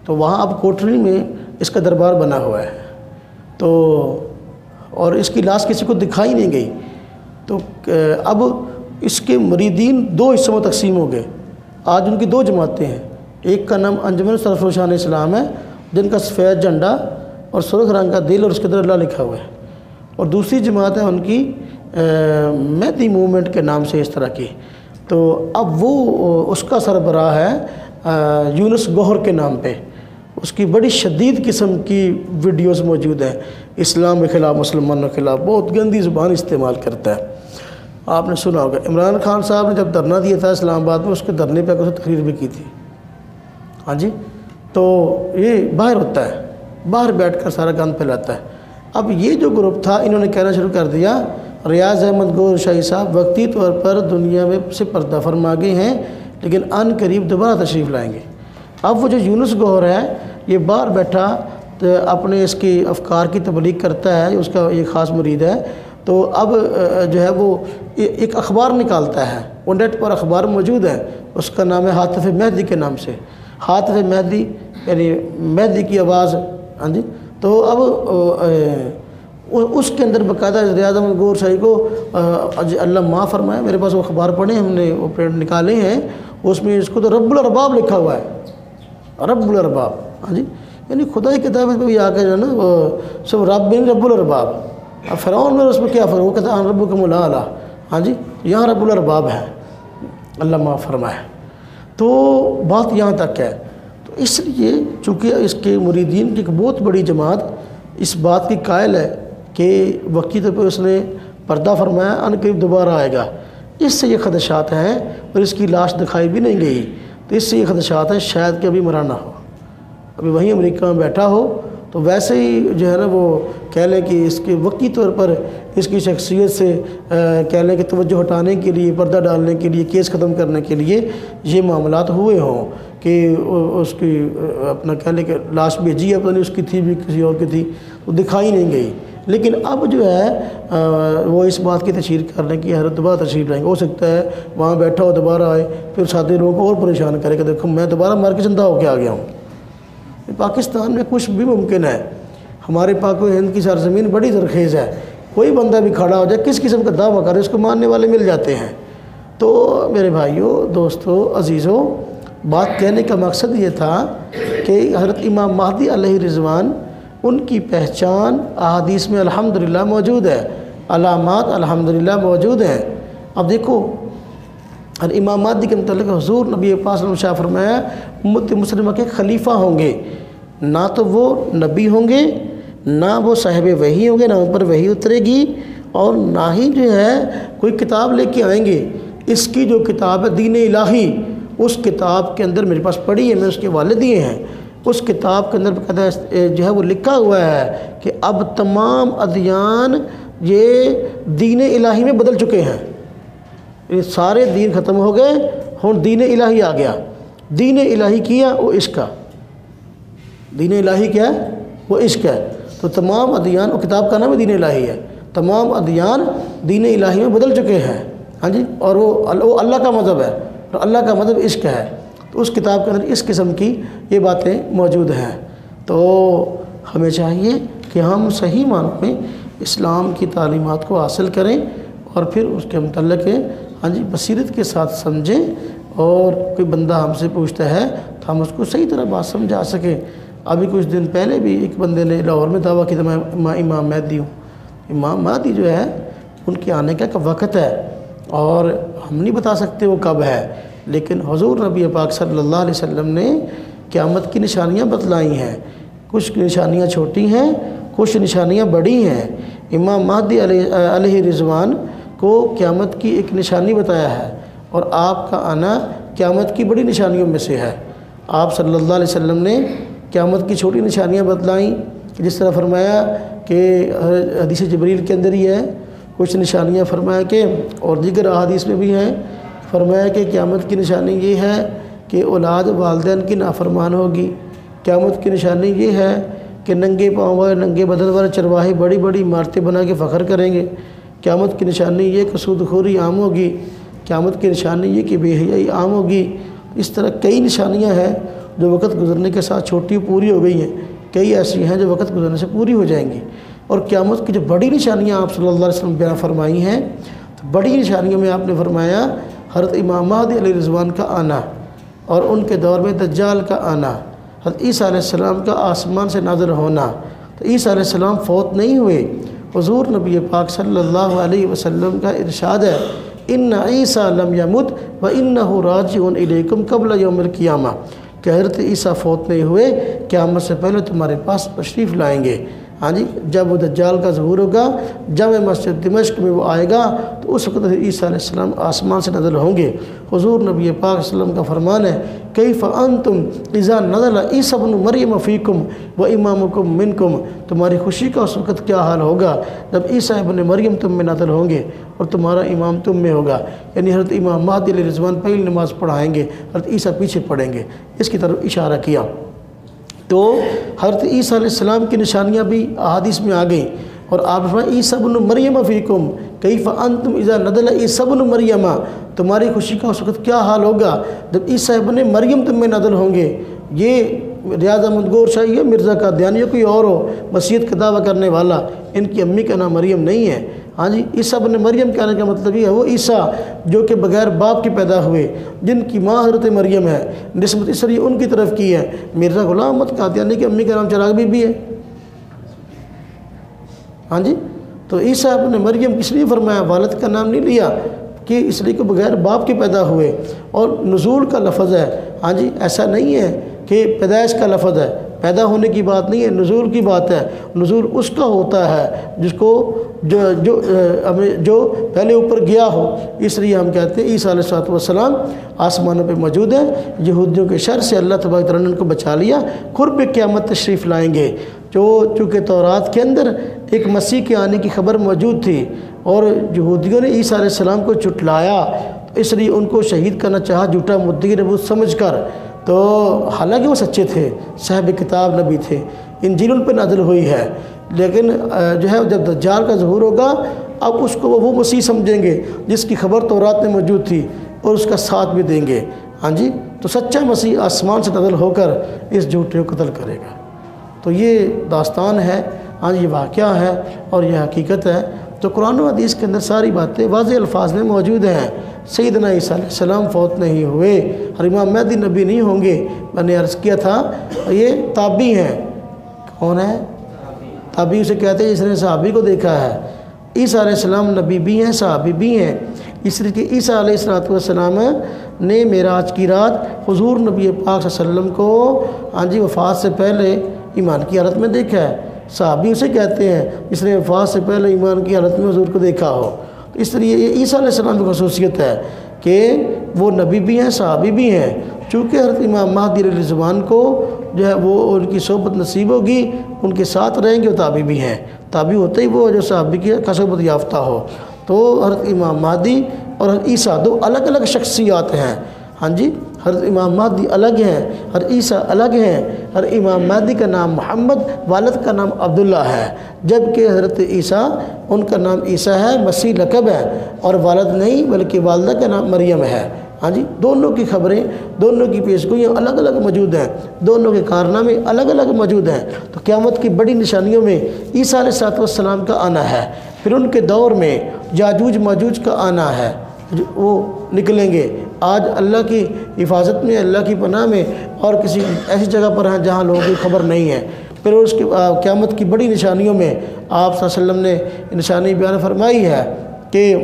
تو وہاں اب کوٹری میں اس کا دربار بنا ہوا ہے، تو اور اس کی لاش کسی کو دکھائی نہیں گئی، تو اب اس کے مریدین دو حصوں میں تقسیم ہو گئے، آج ان کی 2 جماعتیں ہیں، ایک کا نام انجمن سرفروشان اسلام ہے جن کا سفید جھنڈا اور سرخ رنگ کا دل اور اس کے اندر اللہ لکھا ہوا ہے، اور دوسری جماعت ہے ان کی مہدی موومنٹ کے نام سے اس طرح کی۔ تو اب وہ اس کا سربراہ ہے یونس گوہر کے نام پہ، اس کی بڑی شدید قسم کی ویڈیوز موجود ہیں، اسلام کے خلاف، مسلمانوں کے خلاف، بہت گندی زبان استعمال کرتا ہے۔ آپ نے سنا ہوگا عمران خان صاحب نے جب دھرنا دیا تھا اسلام آباد میں، اس کے دھرنے پہ اسے تقریر بھی کی تھی۔ ہاں جی، تو یہ باہر ہوتا ہے، باہر بیٹھ کر سارا گند پھیلاتا ہے۔ اب یہ جو گروپ تھا انہوں نے کہنا شروع کر دیا ریاض احمد گوہر شاہی صاحب وقتی طور پر دنیا میں سے پردہ فرما گئے ہیں لیکن ان قریب دوبارہ تشریف لائیں گے۔ اب وہ جو یونس گوہر ہے یہ باہر بیٹھا اپنے اس کی افکار کی تبلیغ کرتا ہے، اس کا ایک خاص مرید ہے، تو اب جو ہے وہ ایک اخبار نکالتا ہے، وہ نیٹ پر اخبار موجود ہے، اس کا نام ہے ہاتف مہدی کے نام سے، ہاتف مہدی یعنی مہدی کی آواز۔ ہاں جی، تو اب اس کے اندر باقاعدہ ریاض احمد گوہر شاہی کو اللہ معاف فرمائے، میرے پاس وہ اخبار پڑھے ہم نے، وہ پرنٹ نکالے ہیں، اس میں اس کو تو رب الارباب لکھا ہوا ہے، رب الارباب۔ ہاں جی، یعنی خدا کی کتاب میں بھی آ کے جو ہے نا وہ سب رب الارباب۔ اب فرعون میں اس میں کیا فرق، وہ کہتا ہے ربکم الاعلیٰ۔ ہاں جی، یہاں رب الارباب ہے، اللہ معاف فرمائے۔ تو بات یہاں تک ہے، تو اس لیے چونکہ اس کے مریدین کی ایک بہت بڑی جماعت اس بات کی قائل ہے کہ وقتی طور پہ اس نے پردہ فرمایا، ان قریب دوبارہ آئے گا، اس سے یہ خدشات ہیں، اور اس کی لاش دکھائی بھی نہیں گئی، تو اس سے یہ خدشات ہیں شاید کہ ابھی مرا نہ ہو، ابھی وہیں امریکہ میں بیٹھا ہو، تو ویسے ہی جو ہے نا وہ کہہ لیں کہ اس کے وقتی طور پر اس کی شخصیت سے کہہ لیں کہ توجہ ہٹانے کے لیے، پردہ ڈالنے کے لیے، کیس ختم کرنے کے لیے یہ معاملات ہوئے ہوں کہ اس کی اپنا کہہ لیں کہ لاش بھیجی ہے، پتہ نہیں اس کی تھی بھی کسی اور کی تھی، تو دکھائی نہیں گئی۔ لیکن اب جو ہے وہ اس بات کی تشہیر کر رہے ہیں کہ حضرت دوبارہ تشریف لائیں گے، ہو سکتا ہے وہاں بیٹھا ہو دوبارہ آئے، پھر ساتھی لوگوں کو اور پریشان کرے کہ دیکھو میں دوبارہ مار کے زندہ ہو کے آ گیا ہوں۔ پاکستان میں کچھ بھی ممکن ہے، ہمارے پاک و ہند کی سرزمین بڑی زرخیز ہے، کوئی بندہ بھی کھڑا ہو جائے کس قسم کا دعویٰ کرے اس کو ماننے والے مل جاتے ہیں۔ تو میرے بھائیوں، دوستو، عزیزوں، بات کہنے کا مقصد یہ تھا کہ حضرت امام مہدی علیہ رضوان ان کی پہچان احادیث میں الحمدللہ موجود ہے، علامات الحمدللہ موجود ہیں۔ اب دیکھو امام مہدی کے متعلق حضور نبی پاک صلی اللہ علیہ وسلم شاہ فرمایا امت مسلمہ کے خلیفہ ہوں گے، نہ تو وہ نبی ہوں گے، نہ وہ صاحب وحی ہوں گے، نہ ان پر وحی اترے گی، اور نہ ہی جو ہے کوئی کتاب لے کے آئیں گے۔ اس کی جو کتاب ہے دین الہی، اس کتاب کے اندر میرے پاس پڑھی ہے، میں اس کے حوالے دیے ہیں، اس کتاب کے اندر باقاعدہ جو ہے وہ لکھا ہوا ہے کہ اب تمام ادیان یہ دین الہی میں بدل چکے ہیں، یہ سارے دین ختم ہو گئے، ہوں دین الہی آ گیا۔ دین الہی کیا وہ عشق کا، دین الہی کیا ہے وہ عشق ہے۔ تو تمام ادیان، وہ کتاب کا نام دین الہی ہے، تمام ادیان دین الہی میں بدل چکے ہیں۔ ہاں جی، اور وہ اللہ کا مذہب ہے، اور اللہ کا مذہب عشق ہے، تو اس کتاب کے اندر اس قسم کی یہ باتیں موجود ہیں۔ تو ہمیں چاہیے کہ ہم صحیح معنوں میں اسلام کی تعلیمات کو حاصل کریں اور پھر اس کے متعلق ہاں جی بصیرت کے ساتھ سمجھیں، اور کوئی بندہ ہم سے پوچھتا ہے تو ہم اس کو صحیح طرح بات سمجھا سکیں۔ ابھی کچھ دن پہلے بھی ایک بندے نے لاہور میں دعویٰ کیا تھا میں امام مہدی ہوں۔ امام مہدی جو ہے ان کے آنے کا ایک وقت ہے، اور ہم نہیں بتا سکتے وہ کب ہے، لیکن حضور نبی پاک صلی اللہ علیہ وسلم نے قیامت کی نشانیاں بتلائی ہیں، کچھ نشانیاں چھوٹی ہیں، کچھ نشانیاں بڑی ہیں۔ امام مہدی علیہ رضوان کو قیامت کی ایک نشانی بتایا ہے، اور آپ کا آنا قیامت کی بڑی نشانیوں میں سے ہے۔ آپ صلی اللہ علیہ وسلم نے قیامت کی چھوٹی نشانیاں بتلائیں، جس طرح فرمایا کہ حدیث جبریل کے اندر ہی ہے، کچھ نشانیاں فرمایا کہ اور دیگر احادیث میں بھی ہیں، فرمایا کہ قیامت کی نشانی یہ ہے کہ اولاد والدین کی نافرمان ہوگی، قیامت کی نشانی یہ ہے کہ ننگے پاؤں والے، ننگے بدن والے چرواہے بڑی بڑی عمارتیں بنا کے فخر کریں گے، قیامت کی نشانی یہ کہ سود خوری عام ہوگی، قیامت کی نشانی یہ کہ بے حیائی عام ہوگی۔ اس طرح کئی نشانیاں ہیں جو وقت گزرنے کے ساتھ چھوٹی پوری ہو گئی ہیں، کئی ایسی ہیں جو وقت گزرنے سے پوری ہو جائیں گی۔ اور قیامت کی جو بڑی نشانیاں آپ صلی اللہ علیہ وسلم بیان فرمائی ہیں، تو بڑی نشانیوں میں آپ نے فرمایا حضرت امام مہدی علیہ رضوان کا آنا، اور ان کے دور میں دجال کا آنا، حضرت عیسیٰ علیہ السلام کا آسمان سے نازل ہونا۔ تو عیسیٰ علیہ السلام فوت نہیں ہوئے۔ حضور نبی پاک صلی اللہ علیہ وسلم کا ارشاد ہے، ان عیسیٰ لم یمت وانہ راجع الیکم قبل یوم القیامہ، کہ حضرت عیسیٰ فوت نہیں ہوئے، قیامت سے پہلے تمہارے پاس تشریف لائیں گے۔ ہاں جی، جب وہ دجال کا ظہور ہوگا، جامع مسجد دمشق میں وہ آئے گا، تو اس وقت عیسیٰ علیہ السلام آسمان سے نازل ہوں گے۔ حضور نبی پاک صلی اللہ علیہ وسلم کا فرمان ہے، کیف انتم اذا نزل عیسیٰ ابن مریم فیکم و امامکم منکم، تمہاری خوشی کا اس وقت کیا حال ہوگا جب عیسیٰ ابن مریم تم میں نازل ہوں گے اور تمہارا امام تم میں ہوگا، یعنی حضرت امام مہدی علیہ الرضوان پہلی نماز پڑھائیں گے، حضرت عیسیٰ پیچھے پڑھیں گے۔ اس کی طرف اشارہ کیا۔ تو حضرت عیسیٰ علیہ السلام کی نشانیاں بھی احادیث میں آ گئیں، اور آپ فرمائیں عیسیٰ ابن مریم فیکم کیف انتم اذا نزل عیسیٰ ابن مریم، تمہاری خوشی کا اس وقت کیا حال ہوگا جب عیسیٰ ابن مریم تم میں نازل ہوں گے۔ یہ ریاض احمد گور شاہی ہے، مرزا قادیانی کوئی اور ہو، مسیحیت کا دعویٰ کرنے والا، ان کی امی کا نام مریم نہیں ہے۔ ہاں جی، عیسیٰ ابن مریم کہنے کا مطلب یہ ہے وہ عیسیٰ جو کہ بغیر باپ کے پیدا ہوئے، جن کی ماں حضرت مریم ہے، نسبت اس لیے ان کی طرف کی ہے۔ مرزا غلام احمد قادیانی کی امی کا نام چراغ بی بی ہے۔ ہاں جی، تو عیسیٰ ابن مریم کس لیے فرمایا، والد کا نام نہیں لیا، کہ اس لیے کہ بغیر باپ کے پیدا ہوئے، اور نزول کا لفظ ہے۔ ہاں جی، ایسا نہیں ہے کہ پیدائش کا لفظ ہے، پیدا ہونے کی بات نہیں ہے، نزول کی بات ہے۔ نزول اس کا ہوتا ہے جس کو جو پہلے اوپر گیا ہو، اس لیے ہم کہتے ہیں عیسیٰ علیہ السلام آسمانوں پہ موجود ہیں۔ یہودیوں کے شر سے اللہ تبارک تعالیٰ نے ان کو بچا لیا، قرب قیامت تشریف لائیں گے۔ چونکہ تورات کے اندر ایک مسیح کے آنے کی خبر موجود تھی، اور یہودیوں نے عیسیٰ علیہ السلام کو جھٹلایا، اس لیے ان کو شہید کرنا چاہا جھوٹا مدعی نبوت سمجھ کر۔ تو حالانکہ وہ سچے تھے، صاحب کتاب نبی تھے، انجیل ان پہ نازل ہوئی ہے، لیکن جو ہے جب دجال کا ظہور ہوگا، اب اس کو وہ مسیح سمجھیں گے جس کی خبر تورات میں موجود تھی، اور اس کا ساتھ بھی دیں گے۔ ہاں جی، تو سچا مسیح آسمان سے نازل ہو کر اس جھوٹے کو قتل کرے گا۔ تو یہ داستان ہے، ہاں یہ واقعہ ہے، اور یہ حقیقت ہے۔ تو قرآن و حدیث کے اندر ساری باتیں واضح الفاظ میں موجود ہیں۔ سیدنا عیسیٰ علیہ السلام فوت نہیں ہوئے، اور امام مہدی نبی نہیں ہوں گے۔ میں نے عرض کیا تھا یہ تابعی ہیں۔ کون ہے؟ تابعی اسے کہتے ہیں جس نے صحابی کو دیکھا ہے۔ عیسیٰ علیہ السلام نبی بھی ہیں، صحابی بھی ہیں، اس لیے کہ عیسیٰ علیہ السلام نے معراج کی رات حضور نبی پاک صلی اللہ علیہ وسلم کو ہاں جی وفات سے پہلے ایمان کی حالت میں دیکھا ہے۔ صحابی اسے کہتے ہیں جس نے وفات سے پہلے ایمان کی حالت میں حضور کو دیکھا ہو۔ تو اس لیے یہ عیسیٰ علیہ السلام کی خصوصیت ہے کہ وہ نبی بھی ہیں، صحابی بھی ہیں۔ چونکہ حضرت امام مہدی علیہ الرضوان کو جو ہے وہ ان کی صحبت نصیب ہوگی، ان کے ساتھ رہیں گے، وہ تابعی بھی ہیں۔ تابعی ہوتے ہی وہ جو صحابی کی صحبت یافتہ ہو۔ تو حضرت امام مہدی اور حضرت عیسیٰ دو الگ الگ شخصیات ہیں۔ ہاں جی، حضرت امام مہدی الگ ہیں، حضرت عیسیٰ الگ ہیں۔ حضرت امام مہدی کا نام محمد، والد کا نام عبداللہ ہے، جبکہ حضرت عیسیٰ ان کا نام عیسیٰ ہے، مسیح لقب ہے، اور والد نہیں بلکہ والدہ کا نام مریم ہے۔ ہاں جی، دونوں کی خبریں، دونوں کی پیشگوئیاں الگ الگ موجود ہیں، دونوں کے کارنامے الگ الگ موجود ہیں۔ تو قیامت کی بڑی نشانیوں میں عیسیٰ علیہ السلام کا آنا ہے، پھر ان کے دور میں یاجوج ماجوج کا آنا ہے، وہ نکلیں گے۔ آج اللہ کی حفاظت میں، اللہ کی پناہ میں، اور کسی ایسی جگہ پر ہیں جہاں لوگوں کی خبر نہیں ہے۔ پھر اس کی قیامت کی بڑی نشانیوں میں آپ صلی اللہ علیہ وسلم نے نشانی بیان فرمائی ہے کہ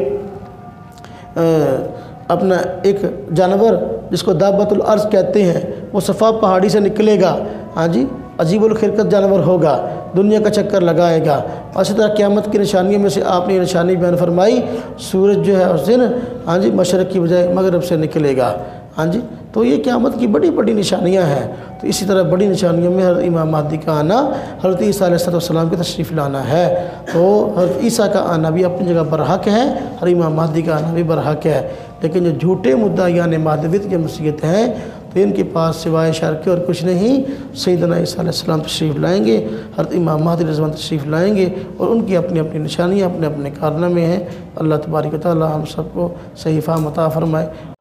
اپنا ایک جانور جس کو دابۃ الارض کہتے ہیں، وہ صفا پہاڑی سے نکلے گا۔ ہاں جی، عجیب الخلقت جانور ہوگا، دنیا کا چکر لگائے گا۔ اور اسی طرح قیامت کی نشانیوں میں سے آپ نے یہ نشانی بیان فرمائی، سورج جو ہے اس دن ہاں جی مشرق کی بجائے مغرب سے نکلے گا۔ ہاں جی، تو یہ قیامت کی بڑی بڑی نشانیاں ہیں۔ تو اسی طرح بڑی نشانیوں میں حضرت امام مہدی کا آنا، حضرت عیسیٰ علیہ السلام کی تشریف لانا ہے۔ تو حضرت عیسیٰ کا آنا بھی اپنی جگہ برحق ہے، اور امام مہدی کا آنا بھی برحق ہے۔ لیکن جو جھوٹے مدعیان مہدویت کے مسیحیت ہیں، تو ان کے پاس سوائے شر کے اور کچھ نہیں۔ سیدنا عیسیٰ علیہ السلام تشریف لائیں گے، حضرت امام مہدی علیہ السلام تشریف لائیں گے، اور ان کی اپنی اپنی نشانیاں، اپنے اپنے کارنامے ہیں۔ اللہ تبارک و تعالی ہم سب کو صحیح فہم عطا فرمائے۔